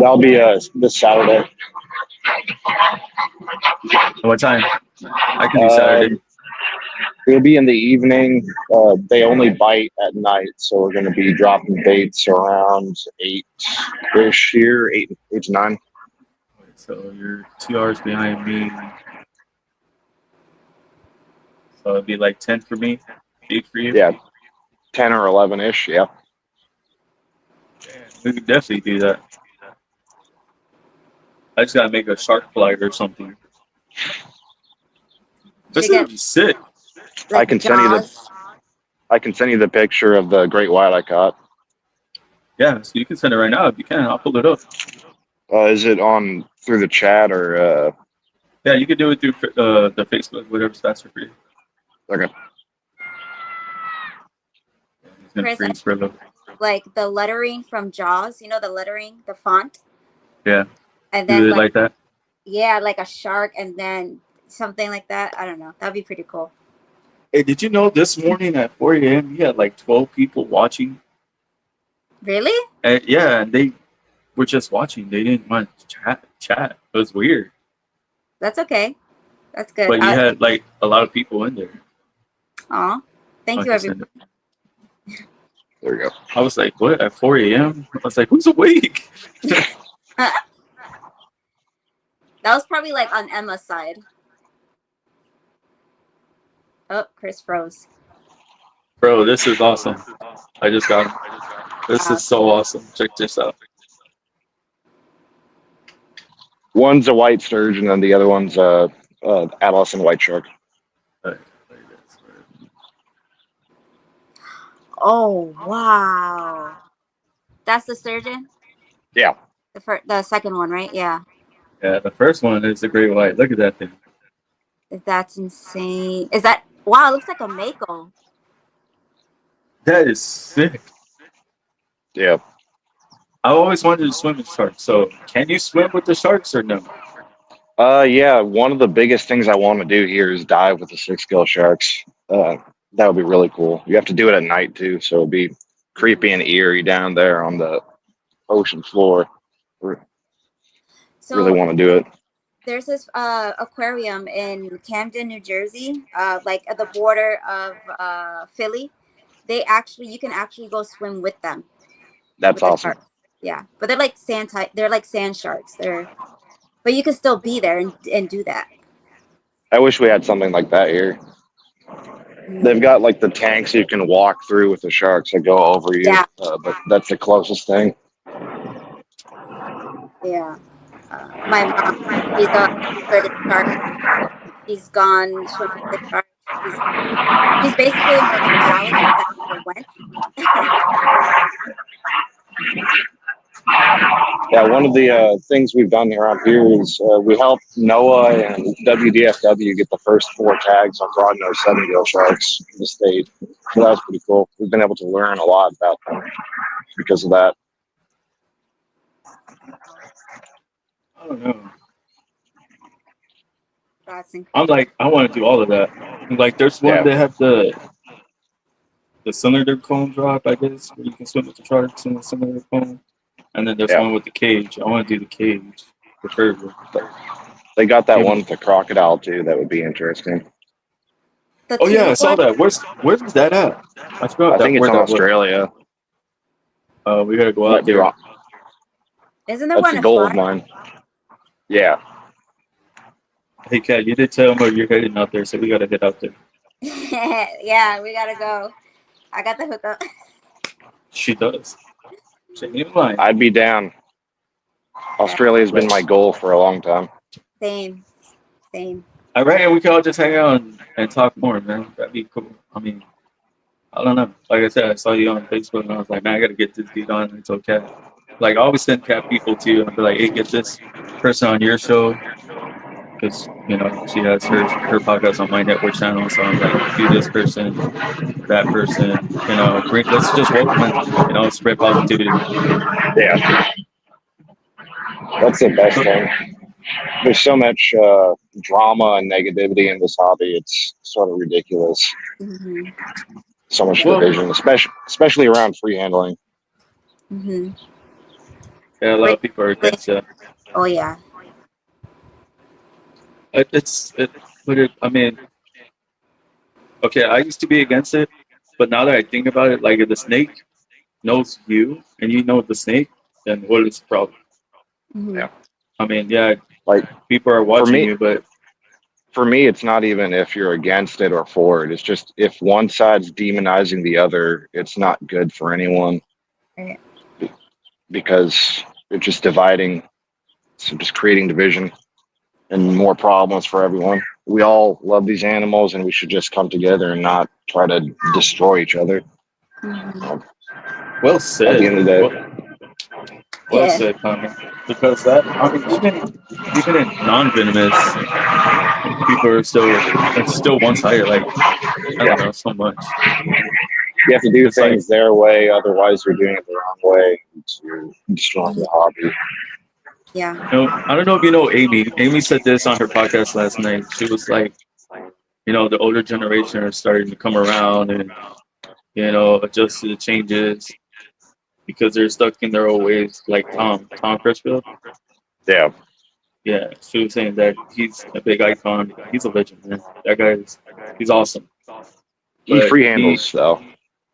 That'll be this Saturday. What time? I can do Saturday. It'll be in the evening. They only bite at night, so we're going to be dropping baits around 8-ish here, 8 to 9. So you're 2 hours behind me. So it'd be like 10 for me, 8 for you. Yeah, 10 or 11-ish, yeah. We could definitely do that. I just gotta make a shark flight or something. This Should would be sick. like I can send you the picture of the great white I caught. Yeah, so you can send it right now if you can. I'll pull it up. Is it on through the chat or? Yeah, you can do it through the Facebook, whatever's faster for you. Okay. It's gonna Chris, freeze for a little. like the lettering from Jaws. You know the lettering, the font, Yeah, and do then it like that. yeah, like a shark, and then something like that. I don't know. That'd be pretty cool. Hey, did you know this morning at 4 a.m. you had like 12 people watching? Really? And yeah, and they were just watching. They didn't want to chat. It was weird. That's okay. That's good. But you had like a lot of people in there. Aw, thank you, everyone. There we go. I was like, what, at 4 a.m.? I was like, who's awake? That was probably like on Emma's side. Oh, Chris froze. Bro, this is awesome. I just got him. This is so awesome. Check this out. One's a white sturgeon and the other one's a adolescent white shark. Oh wow, that's the sturgeon. Yeah. The second one, right? Yeah. Yeah, the first one is the great white. Look at that thing. That's insane. Is that wow? It looks like a mako. That is sick. Yeah. Oh. I always wanted to swim with sharks. So, can you swim with the sharks or no? Yeah. One of the biggest things I want to do here is dive with the 6-gill sharks. That would be really cool. You have to do it at night too, so it'd be creepy and eerie down there on the ocean floor. Really So want to do it. there's this aquarium in Camden, New Jersey, like at the border of Philly. You can actually go swim with them. That's With the awesome. sharks. Yeah, but they're like they're like sand sharks. But you can still be there and do that. I wish we had something like that here. They've got like the tanks you can walk through with the sharks that go over you, Yeah. but that's the closest thing. Yeah. My mom, she's for the shark. She's gone swimming with the shark. She's basically a marine biologist that never went. Yeah, one of the things we've done around here is we helped NOAA and WDFW get the first 4 tags on broad-nosed seven-gill sharks in the state. So that was pretty cool. We've been able to learn a lot about them because of that. I don't know. That's incredible. I'm like, I want to do all of that. Like, there's one that have the cylinder cone drop, I guess, where you can swim with the sharks in the cylinder cone. And then there's one with the cage. I want to do the cage for sure. They got that one with the crocodile too. That would be interesting. Oh yeah, I saw that. Where's that at? I forgot. I think it's in Australia. We gotta go out there. Isn't there That's one a goal of mine. Yeah. Hey, Kat, you did tell me you're heading out there, so we gotta head out there. Yeah, we gotta go. I got the hookup. She does. She ain't lying. I'd be down. Australia's been my goal for a long time. Same. I reckon we could all just hang out and talk more, man. That'd be cool. I mean, I don't know. Like I said, I saw you on Facebook, and I was like, man, I gotta get this dude on. It's okay. Like, I always send Kat people to you and be like, hey, get this person on your show. Because, you know, she has her podcast on my network channel. So I'm like, do this person, that person, you know, let's just welcome it, you know, spread positivity. Yeah. That's the best thing. There's so much drama and negativity in this hobby. It's sort of ridiculous. Mm-hmm. So much division, especially around free handling. Mm-hmm. Yeah, a lot of people are against that. Oh, yeah. I mean, okay, I used to be against it, but now that I think about it, like if the snake knows you and you know the snake, then what is the problem? Mm-hmm. Yeah. I mean, yeah, like people are watching you, but for me, it's not even if you're against it or for it. It's just if one side's demonizing the other, it's not good for anyone. Right. Because it's just dividing, so just creating division and more problems for everyone. We all love these animals, and we should just come together and not try to destroy each other. Mm-hmm. Well said. At the end of the day. Well said, Connor. Because that, I mean, even in non-venomous, people are still one-sided. Like, I don't know, so much. You have to do things their way, otherwise you're doing it the wrong way to destroy the hobby. Yeah. You know, I don't know if you know Amy. Amy said this on her podcast last night. She was like, you know, the older generation are starting to come around and, you know, adjust to the changes because they're stuck in their old ways, like Tom Crutchfield. Yeah. Yeah, she was saying that he's a big icon. He's a legend, man. That guy he's awesome. He free handles, though.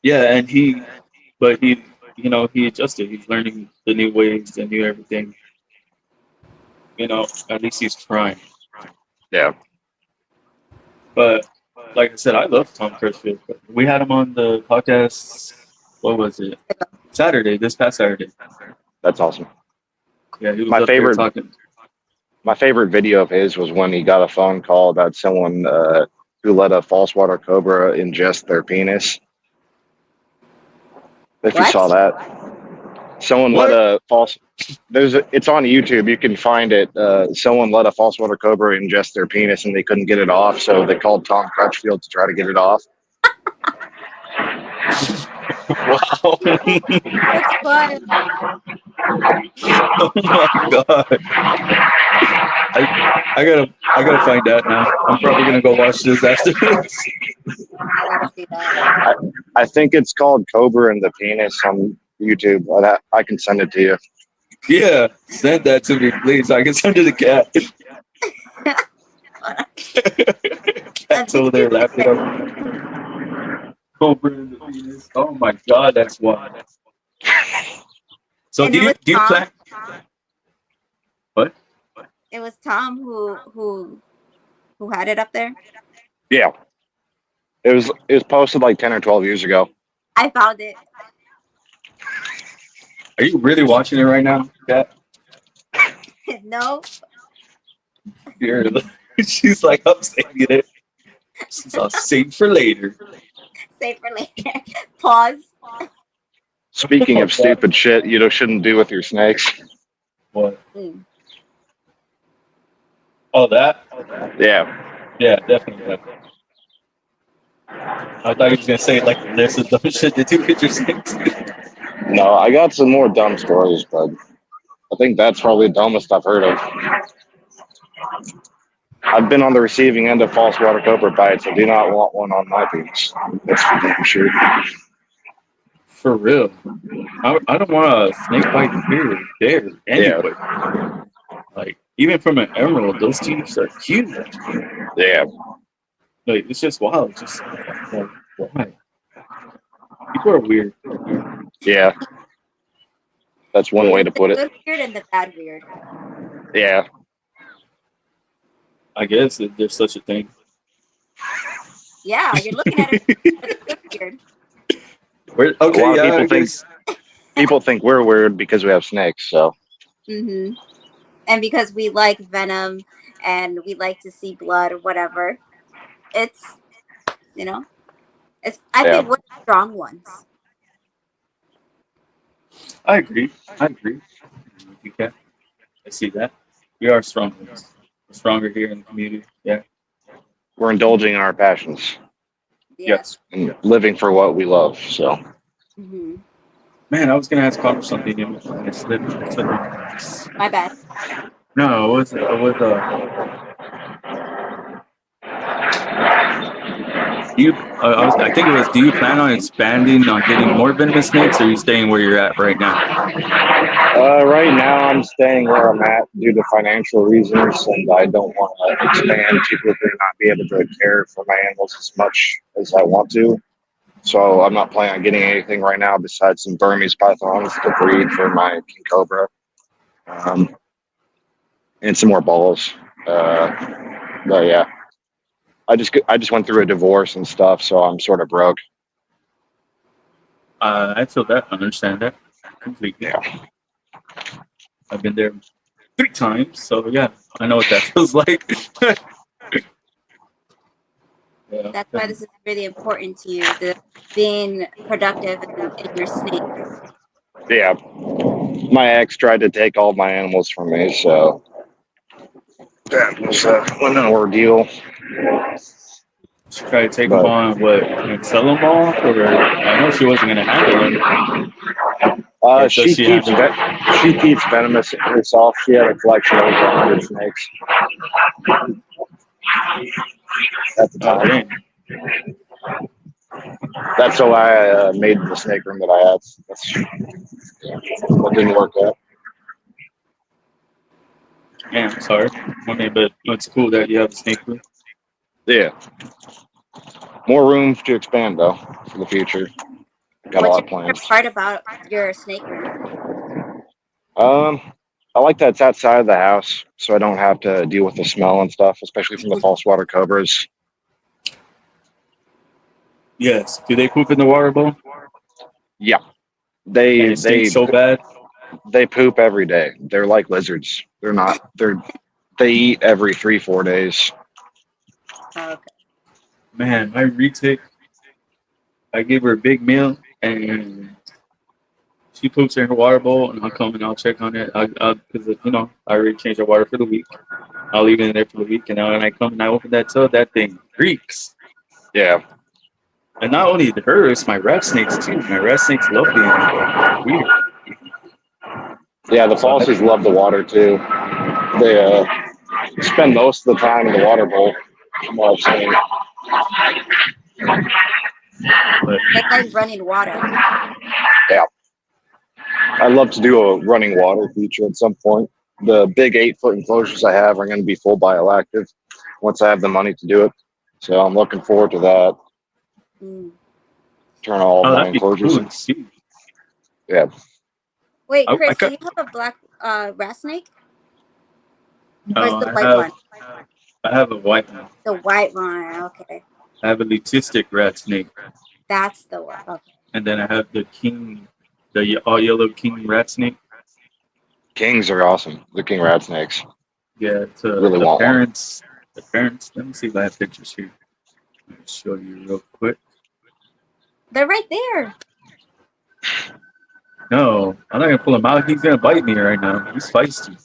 Yeah, and he adjusted. He's learning the new ways, the new everything. You know, at least he's trying. Yeah. But like I said, I love Tom Crutchfield. We had him on the podcast. What was it? This past Saturday. That's awesome. Yeah, he was up there talking. My favorite video of his was when he got a phone call about someone who let a false water cobra ingest their penis. If you saw that. Someone let a false... It's on YouTube. You can find it. Someone let a false water cobra ingest their penis and they couldn't get it off, so they called Tom Crutchfield to try to get it off. Wow. That's fun. Oh my god. I gotta find that now. I'm probably gonna go watch this after this. I gotta see that. I think it's called Cobra and the Penis on YouTube. I can send it to you. Yeah, send that to me, please. So I can send it to Cat. Cat's over there laughing up. Cobra in the penis. Oh my god, that's wild. So And do it you was plan? What? It was Tom who had it up there. Yeah, it was posted like 10 or 12 years ago. I found it. Are you really watching it right now, Cat? No, Here, she's like, I'm saving it. She's all saved for later. save for later. Pause. Speaking of stupid shit you shouldn't do with your snakes. What? Mm. Oh, that? Yeah. Yeah, definitely. I thought you was gonna say like this is dumb shit that you get your snakes. No, I got some more dumb stories, but I think that's probably the dumbest I've heard of. I've been on the receiving end of false water cobra bites. I do not want one on my penis. That's for damn sure. For real. I don't want a snake bite here, there, anyway. Like, even from an emerald, those teeth are huge. Yeah. Like, it's just wild. It's just, like, why? People are weird. Yeah. That's one way to put The it. good weird and the bad weird. Yeah. I guess that there's such a thing. Yeah, you're looking at it for the good weird. Okay, A lot of yeah, people think we're weird because we have snakes, so. Mm-hmm. And because we like venom and we like to see blood or whatever, it's I think we're the strong ones. I agree. You can. I see that. We are strong. We're stronger here in the community. Yeah. We're indulging in our passions Yeah. Yes. and living for what we love, so. Mm-hmm. Man, I was gonna ask Connor something and I slipped. My bad. No, it was I think it was. Do you plan on expanding on getting more venomous snakes, or are you staying where you're at right now? Right now, I'm staying where I'm at due to financial reasons, and I don't want to expand to not be able to care for my animals as much as I want to. So I'm not planning on getting anything right now besides some Burmese pythons to breed for my king cobra, and some more balls. But yeah, I just went through a divorce and stuff, so I'm sort of broke. I feel that. I understand that completely. Yeah. I've been there 3 times, so yeah, I know what that feels like. Yeah. That's why this is really important to you, the being productive in your snake. Yeah. My ex tried to take all my animals from me, so that was an ordeal. She tried to take them on, and sell them off, or I know she wasn't going to handle them. She keeps venomous herself. She had a collection of over 100 snakes at the time. That's why I made the snake room that I have. That didn't work out. Yeah, I'm sorry. I mean, but it's cool that you have a snake room. Yeah. More room to expand, though, for the future. Got a lot of plans. What's your part about your snake room? I like that it's outside of the house, so I don't have to deal with the smell and stuff, especially from the false water cobras. Yes. Do they poop in the water bowl? Yeah. They so bad. They poop every day. They're like lizards. They eat every 3-4 days. Okay. Man, my retic, I give her a big meal and she poops in her water bowl, and I'll come and I'll check on it. Because I already changed the water for the week. I'll leave it in there for the week, and now when I come and I open that tub, that thing reeks. Yeah. And not only her, it's my rat snakes too. My rat snakes love being weird. Yeah, the falsies love the water too. spend most of the time in the water bowl. From what I've seen. But That guy's running water. Yeah, I'd love to do a running water feature at some point. The big 8-foot enclosures I have are going to be full bioactive once I have the money to do it. So I'm looking forward to that. Mm. Turn all of my that'd be enclosures. cool and see. Yeah. Wait, I Chris, do got you have a black rat snake? Or is no. the white one? I have a white one. The white one. Okay, I have a leucistic rat snake, that's the one. Okay. and then I have the king, the all yellow king rat snake. Kings are awesome. The king rat snakes. Yeah, it's Really the want one. parents. The parents. Let me see if I have pictures here. Let me show you real quick. They're right there. No, I'm not gonna pull him out. He's gonna bite me right now. He's feisty.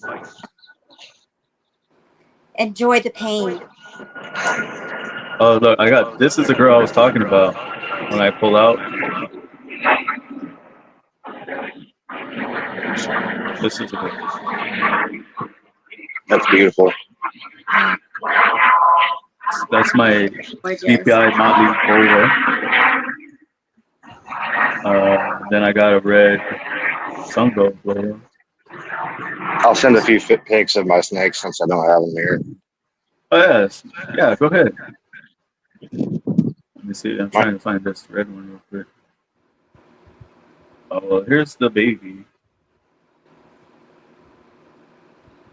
Enjoy the pain. Oh look, I got. This is the girl I was talking about when I pull out. This is the girl. That's beautiful. That's my Gorgeous. CPI Motley Bola. Then I got a red Sungo Bola. I'll send a few pics of my snakes since I don't have them here. Oh yes, yeah. Go ahead. Let me see. I'm trying to find this red one real quick. Oh, well, here's the baby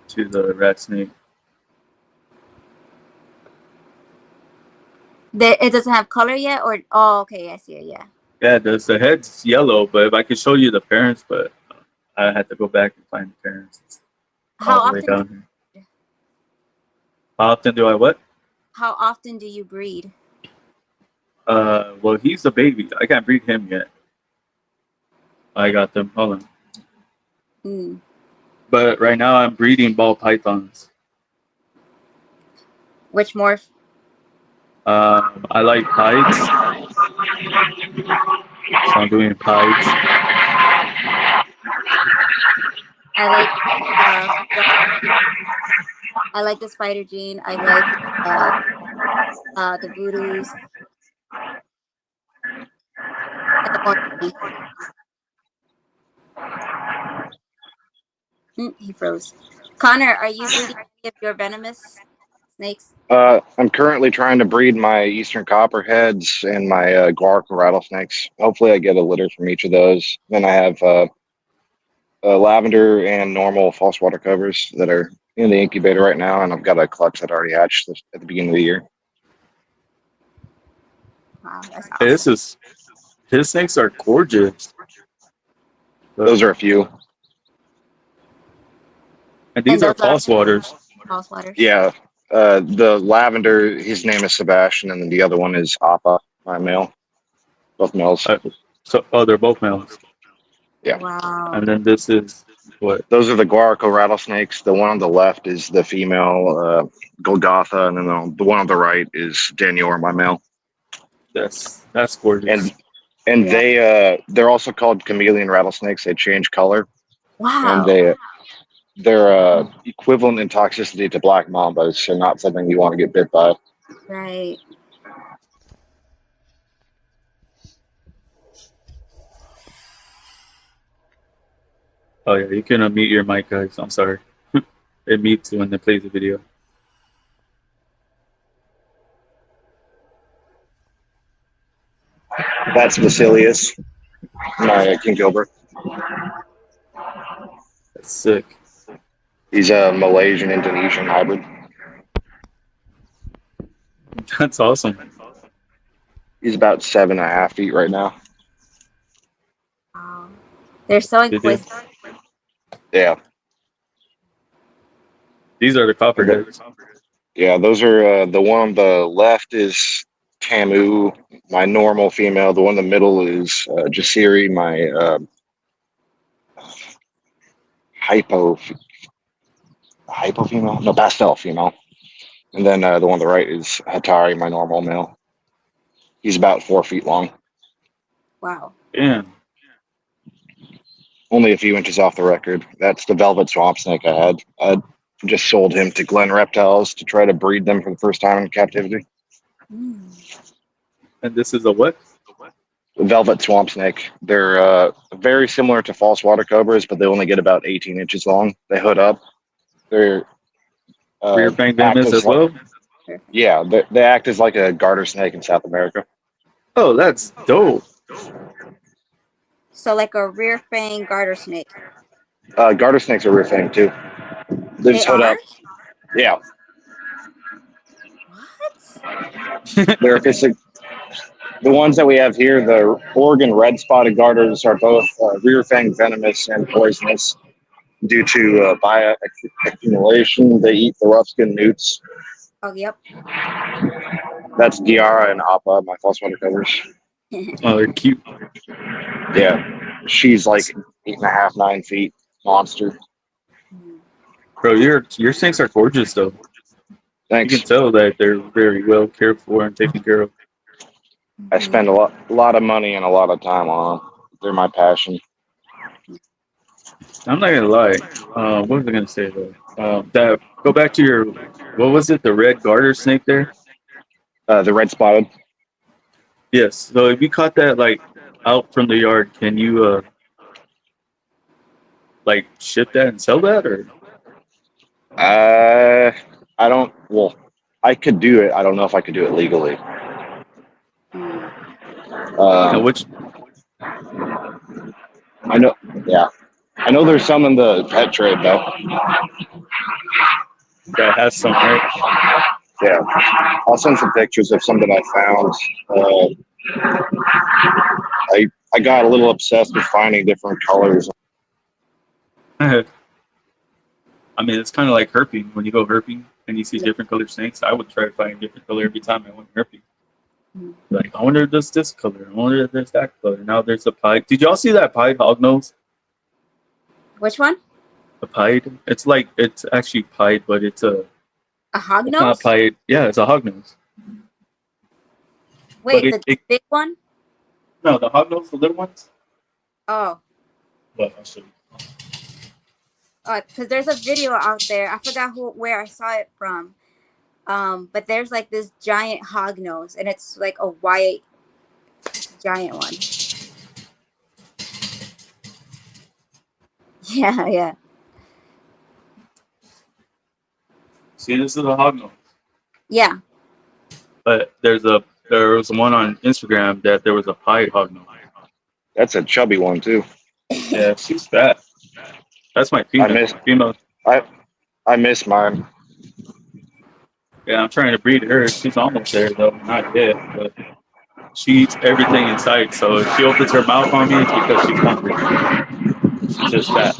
to the rat snake. It doesn't have color yet, or oh, okay, I see it. Yeah. Yeah, the head's yellow, but if I could show you the parents, but I had to go back and find the parents. It's How all the way often? down here. How often do I what? How often do you breed? Well, he's a baby. I can't breed him yet. I got them. Hold on. Mm. But right now I'm breeding ball pythons. Which morph? I like pieds. So I'm doing pieds. I like the spider gene. I like the voodoos. And the monkey. He froze. Connor, are you breeding any of your venomous snakes? I'm currently trying to breed my eastern copperheads and my guarco rattlesnakes. Hopefully, I get a litter from each of those. Then I have lavender and normal false water covers that are in the incubator right now, and I've got a clutch that already hatched at the beginning of the year. Wow, that's Hey, awesome. his snakes are gorgeous. Those are a few. And these are false waters. False waters. Yeah. The lavender, his name is Sebastian, and then the other one is Appa, my male. Both males. They're both males. Yeah. Wow. And then this is what? Those are the guarco rattlesnakes. The one on the left is the female Golgotha, and then the one on the right is Danior, my male. That's gorgeous. And Yeah. they're also called chameleon rattlesnakes. They change color. Wow. And they're equivalent in toxicity to black mambas, so not something you want to get bit by. Right. Oh yeah, you can unmute your mic, guys. I'm sorry. It mutes when they play the video. That's Basilius, my King Gilbert. That's sick. He's a Malaysian Indonesian hybrid. That's awesome. He's about 7.5 feet right now. Wow. They're so inquisitive. Yeah. These are the copperheads. Yeah, those are the one on the left is Tamu, my normal female. The one in the middle is Jasiri, my hypo female? No, pastel female. And then the one on the right is Hatari, my normal male. He's about 4 feet long. Wow. Damn. Only a few inches off the record. That's the velvet swamp snake I had. just sold him to Glen Reptiles to try to breed them for the first time in captivity. And this is a what? Velvet swamp snake. They're very similar to false water cobras, but they only get about 18 inches long. They hood up. They're Rear fang act venomous as like, well? yeah, they act as like a garter snake in South America. Oh, that's dope. So like a rear fang garter snake. Garter snakes are rear fang too. They just hood are? up. Yeah, What? they're the ones that we have here. The Oregon red spotted garters are both rear fang venomous and poisonous due to bioaccumulation. They eat the rough skinned newts. Oh, yep. That's Diara and Appa, my false water covers. Oh, they're cute. Yeah, she's like 8.5, 9 feet monster. Bro, your snakes are gorgeous though. Thanks. You can tell that they're very well cared for and taken care of. I spend a lot of money and a lot of time on them. They're my passion. I'm not gonna lie. What was I gonna say though? That go back to your what was it? The red garter snake there? The red spotted. Yes. So if you caught that like out from the yard, can you like ship that and sell that or? I don't. Well, I could do it. I don't know if I could do it legally. Which I know. Yeah, I know there's some in the pet trade though. that has some, right? Yeah, I'll send some pictures of some that I found. I got a little obsessed with finding different colors. I mean, it's kind of like herping. When you go herping and you see different colored snakes, I would try to find a different color every time I went herping. Like, I wonder if there's this color. I wonder if there's that color. Now there's a pied. Did y'all see that pied hognose? Which one? A pied? It's like, it's actually pied, but it's a hognose? It's not pied. Yeah, it's a hognose. Wait, the big one? No, the hognose, the little ones? Oh. Well, I'll show you. Because there's a video out there. I forgot where I saw it from. But there's like this giant hognose, and it's like a white giant one. Yeah, yeah. See, this is a hognose. Yeah. But there was one on Instagram that there was a pied hognose. That's a chubby one too. Yeah, she's fat. That's my female. I miss mine. Yeah, I'm trying to breed her. She's almost there though, not yet, but she eats everything in sight. So if she opens her mouth on me, it's because she's hungry. She's just fat.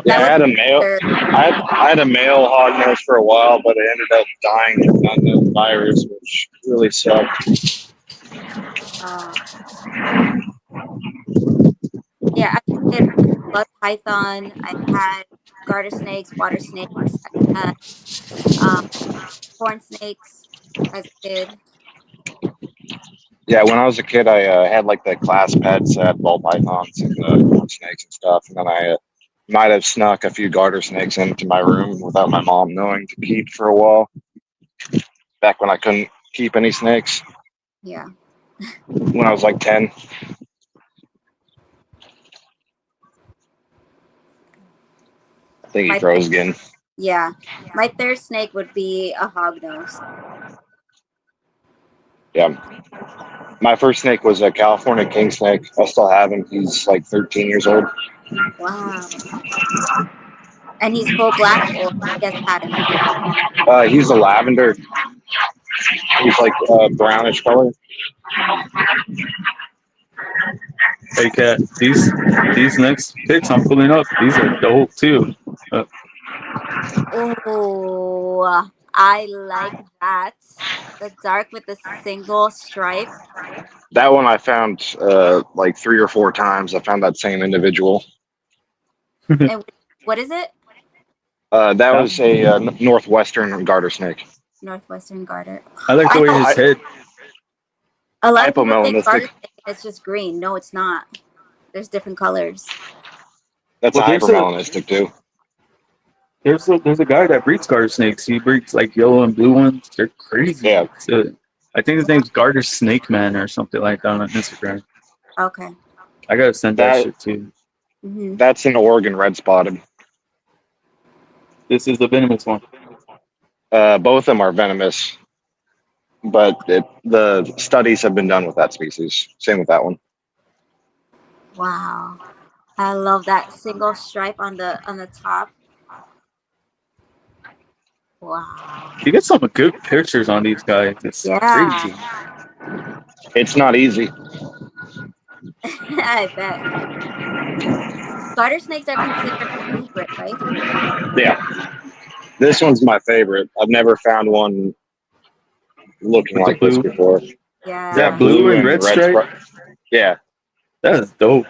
Yeah, I had a male. I had a male hognose for a while, but it ended up dying from the virus, which really sucked. Yeah, I did blood python. I had garter snakes, water snakes. I had corn snakes as a kid. Yeah, when I was a kid, I had like the class pets, ball pythons and corn snakes and stuff, and then I might have snuck a few garter snakes into my room without my mom knowing to keep for a while. Back when I couldn't keep any snakes. Yeah. When I was like 10. I think he froze again. Yeah. My third snake would be a hognose. Yeah. My first snake was a California king snake. I still have him. He's like 13 years old. Wow. And he's full black or he has pattern? He's a lavender. He's like brownish color. Hey, Kat, these next pics I'm pulling up, these are dope too. Oh, I like that. The dark with the single stripe. That one I found like 3 or 4 times. I found that same individual. And what is it? That was a northwestern garter snake. Northwestern garter. I like the way his head. A lot of people think garter snake is just green. No, it's not. There's different colors. That's hypermelanistic too. there's a guy that breeds garter snakes. He breeds like yellow and blue ones. They're crazy. Yeah. I think his name's Garter Snake Man or something like that on Instagram. Okay. I gotta send that That shit too. Hmm. that's an Oregon red spotted. This is the venomous one. Both of them are venomous, but the studies have been done with that species. Same with that one. Wow. I love that single stripe on the top. Wow. You get some good pictures on these guys. It's Yeah. crazy. It's not easy. I bet. Garter snakes are considered a blue grit, right? Yeah. This one's my favorite. I've never found one looking With the like this blue, before. is Yeah. that blue and red stripe? Yeah. That is dope.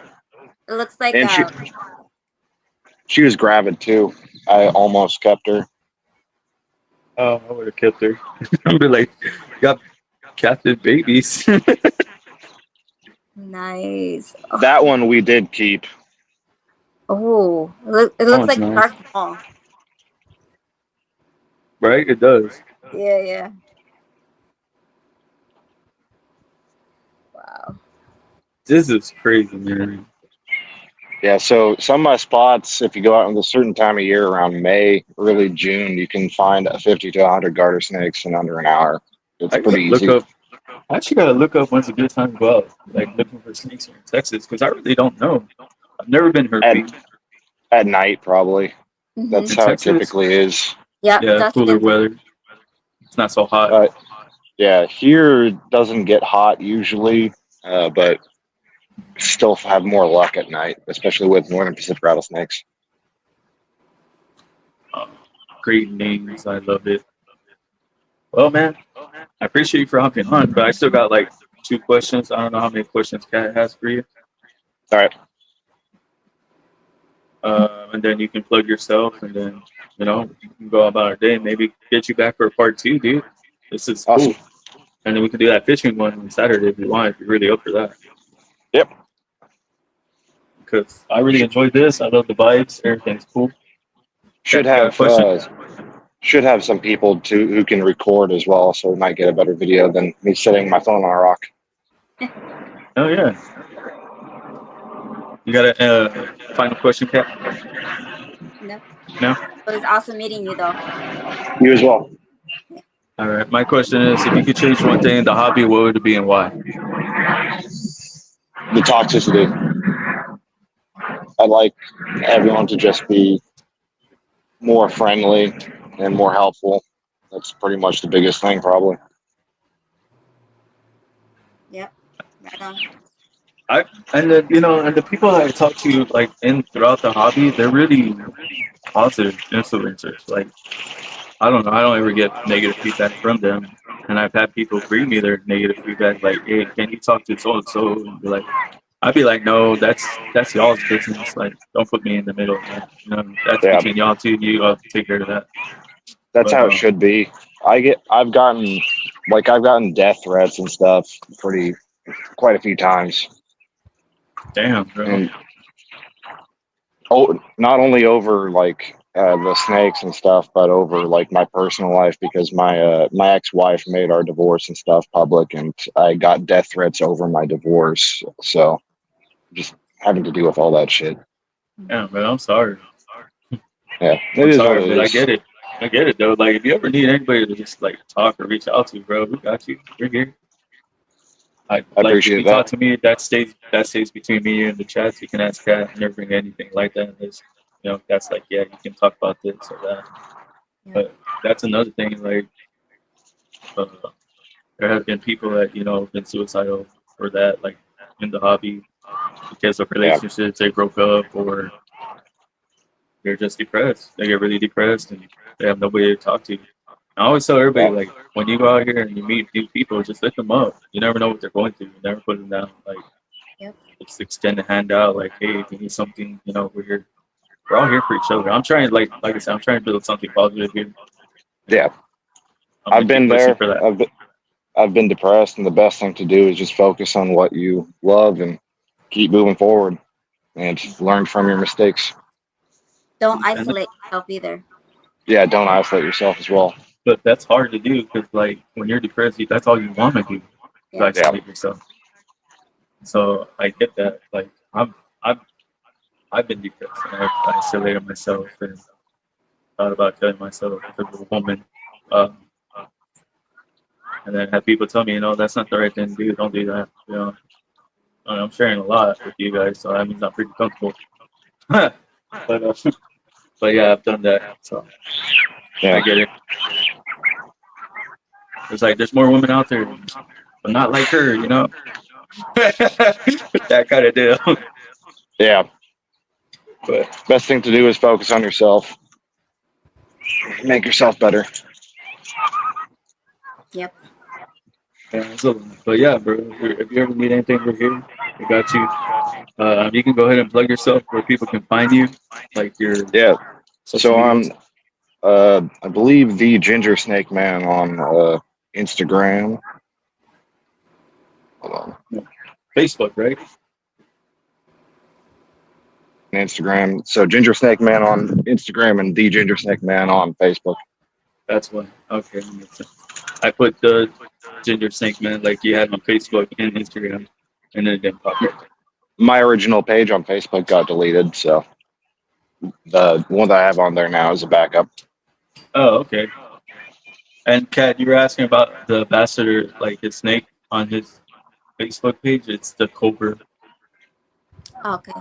It looks like And she was gravid too. I almost kept her. Oh, I would have kept her. I'd be like, got captive babies. nice. Oh, That one we did keep. it looks one's like nice. Darth Maul. Right? It does. Yeah, yeah. Wow. This is crazy, man. Yeah, so some of my spots, if you go out in a certain time of year around May, early June, you can find 50 to 100 garter snakes in under an hour. It's I pretty gotta look easy. up. I actually gotta look up when's a good time to go out, like looking for snakes here in Texas, because I really don't know. I've never been hurt beat At night, probably. Mm-hmm. That's in how it Texas. typically is. Yeah, Yeah, dusk cooler and weather. It's not so hot. Yeah, here it doesn't get hot usually, but still have more luck at night, especially with northern Pacific rattlesnakes. Great names. I love it. Well, man, I appreciate you for hopping on, but I still got like 2 questions. I don't know how many questions Kat has for you. All right. And then you can plug yourself, and then you can go about our day. Maybe get you back for a part 2, dude. This is Awesome. cool. And then we can do that fishing one on Saturday if you want, if you're really up for that. Yep. Because I really enjoyed this. I love the vibes. Everything's cool. Should Yeah, have some people who can record as well, so we might get a better video than me sitting my phone on a rock. Oh yeah. You got a final question, Kat? No. No. It was awesome meeting you, though. You as well. All right. My question is, if you could change one thing in the hobby, what would it be and why? The toxicity. I'd like everyone to just be more friendly and more helpful. That's pretty much the biggest thing, probably. Yep. Right on. And the people that I talk to like throughout the hobby, they're really positive influencers. Like I don't know, I don't ever get negative feedback from them. And I've had people bring me their negative feedback, like, "Hey, can you talk to so and so?" And be like, I'd be like, "No, that's y'all's business. Like, don't put me in the middle of that. That's between y'all two. You all take care of that." That's how it should be. I've gotten death threats and stuff quite a few times. Damn, bro. And not only over like the snakes and stuff, but over like my personal life, because my ex-wife made our divorce and stuff public, and I got death threats over my divorce. So just having to deal with all that shit. Yeah, man, I'm sorry. Yeah, I'm sorry, but I get it. I get it though. Like if you ever need anybody to just like talk or reach out to, bro, we got you. We're here. I appreciate if you that. talk to me, that stays between me and the chats. You can ask Kat. I never bring anything like that. It's, that's like, yeah, you can talk about this or that. Yeah. But that's another thing. Like, there have been people that been suicidal for that, like in the hobby, because of relationships they broke up, or they're just depressed. They get really depressed and they have nobody to talk to. I always tell everybody, like, when you go out here and you meet new people, just lift them up. You never know what they're going through. You never put them down. Like, just extend a hand out. Like, hey, if you need something, we're here. We're all here for each other. I'm trying, like I said, I'm trying to build something positive here. Yeah, I've been there. I've been depressed, and the best thing to do is just focus on what you love and keep moving forward and learn from your mistakes. Don't isolate yourself either. Yeah, don't isolate yourself as well. But that's hard to do because, like, when you're depressed, that's all you want to do, is Yeah. isolate yourself. So I get that. Like, I've been depressed and I've isolated myself and thought about killing myself because of a woman. Um, and then have people tell me, that's not the right thing to do. Don't do that. I'm sharing a lot with you guys, so that means I'm pretty comfortable. but but yeah, I've done that, so Yeah. I get it. It's like there's more women out there, but not like her, that kind of deal. Yeah. But Best thing to do is focus on yourself. Make yourself better. Yep. yeah, but yeah, bro. If you ever need anything, we're here. We got you. You can go ahead and plug yourself where people can find you, like your Yeah. social So medias. I believe the Ginger Snake Man on Instagram. Hold on. No, Facebook, right? Instagram. So Ginger Snake Man on Instagram and the Ginger Snake Man on Facebook. That's why. Okay, that makes sense. I put the Ginger Snake Man like you had on Facebook and Instagram, and then it didn't pop up. My original page on Facebook got deleted, so the one that I have on there now is a backup. Oh, okay. And Kat, you were asking about the ambassador, like his snake on his Facebook page. It's the cobra. Okay.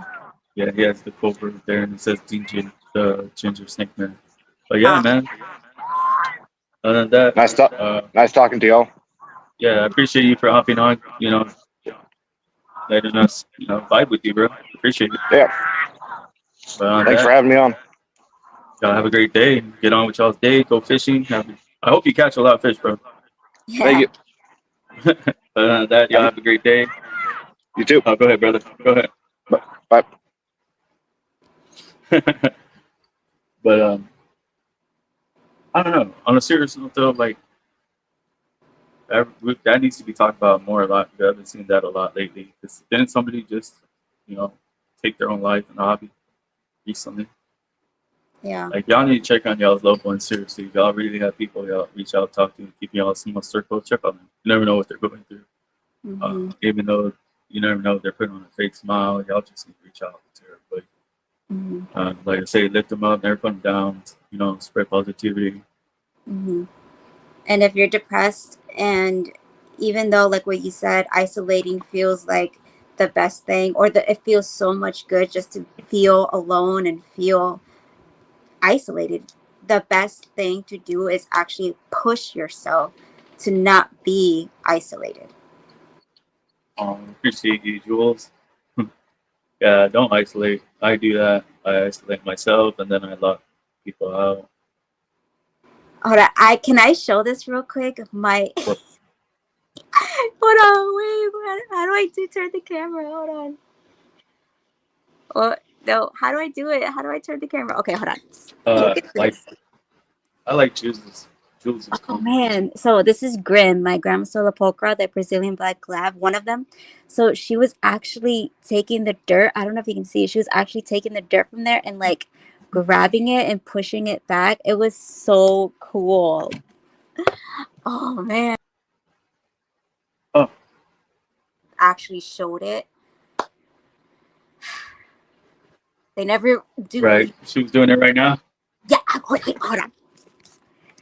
Yeah, he has the cobra there, and it says DJ, the Ginger Snake Man. But yeah, Ah. man. Other than that, Nice talking to y'all. yeah, I appreciate you for hopping on. Letting us, vibe with you, bro. Appreciate it. Yeah. But on Thanks for that, having me on. y'all have a great day. Get on with y'all's day. Go fishing. I hope you catch a lot of fish, bro. Yeah. Thank you. But on that, y'all have a great day. You too. Oh, go ahead, brother. Go ahead. Bye. But I don't know. On a serious note, though, like that needs to be talked about more a lot. I haven't seen that a lot lately. Because didn't somebody just, take their own life in a hobby recently? Yeah. Like y'all need to check on y'all's loved ones seriously. Y'all really have people y'all reach out, talk to, keep y'all in small circle. Check on them. You never know what they're going through. Mm-hmm. Even though you never know if they're putting on a fake smile, y'all just need to reach out to everybody. Mm-hmm. Like I say, lift them up, never put them down. Spread positivity. Mm-hmm. And if you're depressed, and even though, like what you said, isolating feels like the best thing, or it feels so much good just to feel alone and feel isolated, the best thing to do is actually push yourself to not be isolated. Appreciate you, Jules. Yeah, don't isolate. I do that. I isolate myself, and then I lock people out. Hold on, can I show this real quick? What? Hold on, wait. How do I turn the camera? Hold on. Oh no, how do I do it? How do I turn the camera? Okay, hold on. Look at this. I like Jules'. Jules' Oh comment. man, so this is Grim, my grandma Solopokra, the Brazilian black lab, one of them. So she was actually taking the dirt. I don't know if you can see it. She was actually taking the dirt from there and like grabbing it and pushing it back. It was so cool. Oh man. Oh. Actually showed it. They never do. Right. She was doing it right now? Yeah, wait, hold on.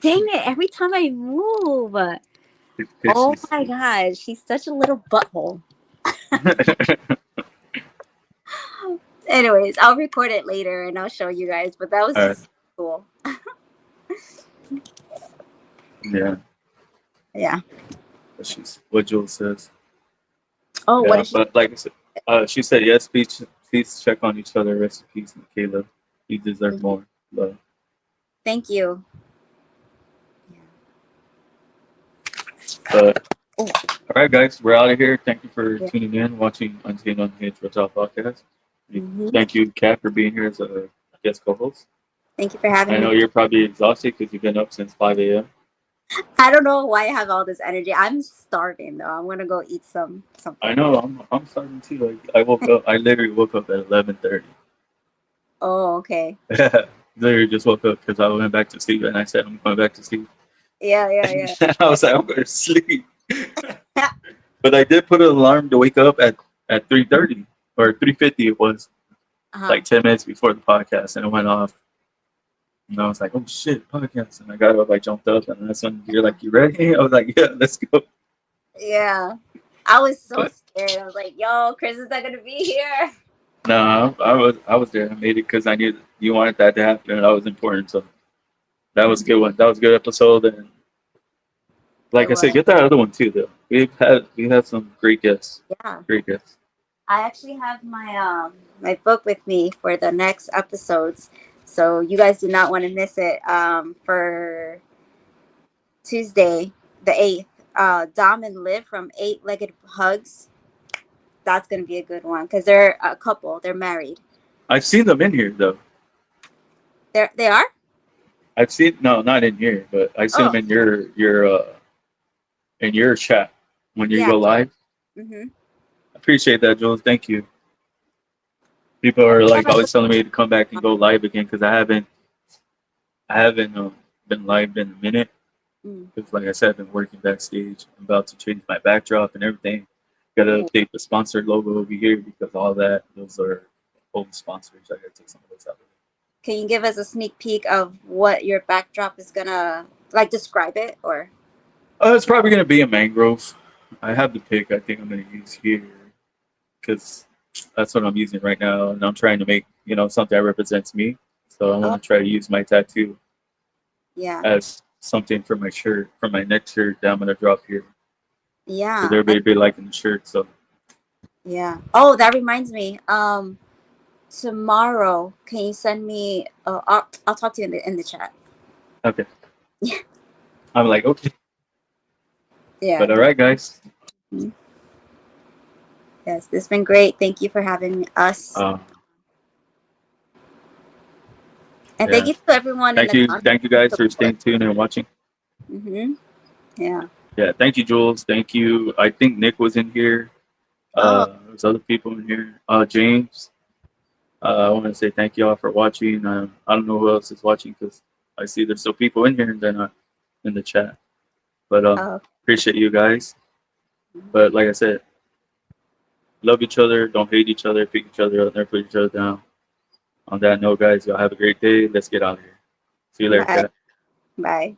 Dang it, every time I move. Oh my god, she's such a little butthole. Anyways, I'll record it later and I'll show you guys, but that was just cool. Yeah. Yeah. What Jules says. Oh, Yeah, what is she? but like I said, she said, yes, please check on each other. Rest in peace, Michaela. You deserve more love. Thank you. But, all right, guys, we're out of here. Thank you for tuning in, watching Untamed Unhinged Reptile podcast. Thank you, Kat, for being here as a guest co-host. Thank you for having me. I know you're probably exhausted because you've been up since 5 a.m. I don't know why I have all this energy. I'm starving though. I'm gonna go eat something. I know. I'm starting too. Like I literally woke up at 11:30. Oh, okay. Literally just woke up because I went back to sleep and I said I'm going back to sleep. Yeah, yeah, And I was like, I'm going to sleep. yeah. But I did put an alarm to wake up at 3:30 or 3:50. It was Uh-huh. like 10 minutes before the podcast, and it went off. And I was like, oh shit, podcast. And I got up, I jumped up, and that's when you're like, you ready? I was like, yeah, let's go. Yeah. I was so But scared. I was like, yo, Chris is not gonna be here. no, I was there. I made it because I knew you wanted that to happen, and that was important. So that was a good one. That was a good episode. And It like I was. said, get that other one too, though. We had some great guests. Yeah. Great guests. I actually have my book with me for the next episodes. So you guys do not want to miss it. For Tuesday, the 8th, Dom and Liv from Eight Legged Hugs. That's gonna be a good one because they're a couple. They're married. I've seen them in here though. They are. I've seen no, not in here, but I've seen Oh, them in your chat when you yeah. go live. Mm-hmm. Appreciate that, Jules. Thank you. People are like Yeah. always telling me to come back and go live again because I haven't been live in a minute. Mm. Because like I said, I've been working backstage. I'm about to change my backdrop and everything. Got to Mm. update the sponsored logo over here because all those are old sponsors. I got to take some of those out. Can you give us a sneak peek of what your backdrop is gonna like? Describe it or? It's probably gonna be a mangrove. I have the pick. I think I'm gonna use here because that's what I'm using right now, and I'm trying to make something that represents me. So I Oh, want to try to use my tattoo yeah, as something for my shirt, for my next shirt that I'm gonna drop here. Because yeah, everybody be liking the shirt. So yeah. Oh, that reminds me. Tomorrow, can you send me? I'll talk to you in the chat. okay, Yeah, I'm like okay, yeah. but all right, guys. Yes, this has been great. Thank you for having us, Uh, and thank yeah, you to everyone in the comments. thank you guys for staying tuned and watching. Mm-hmm. Yeah. Yeah, thank you, Jules. Thank you. I think Nick was in here. Oh, There's other people in here. James. I want to say thank you all for watching. I don't know who else is watching because I see there's still people in here and they're not in the chat. But oh. appreciate you guys. But like I said, love each other, don't hate each other, pick each other up, never put each other down. On that note, guys, y'all have a great day. Let's get out of here. See you later, Bye. Kat. Bye.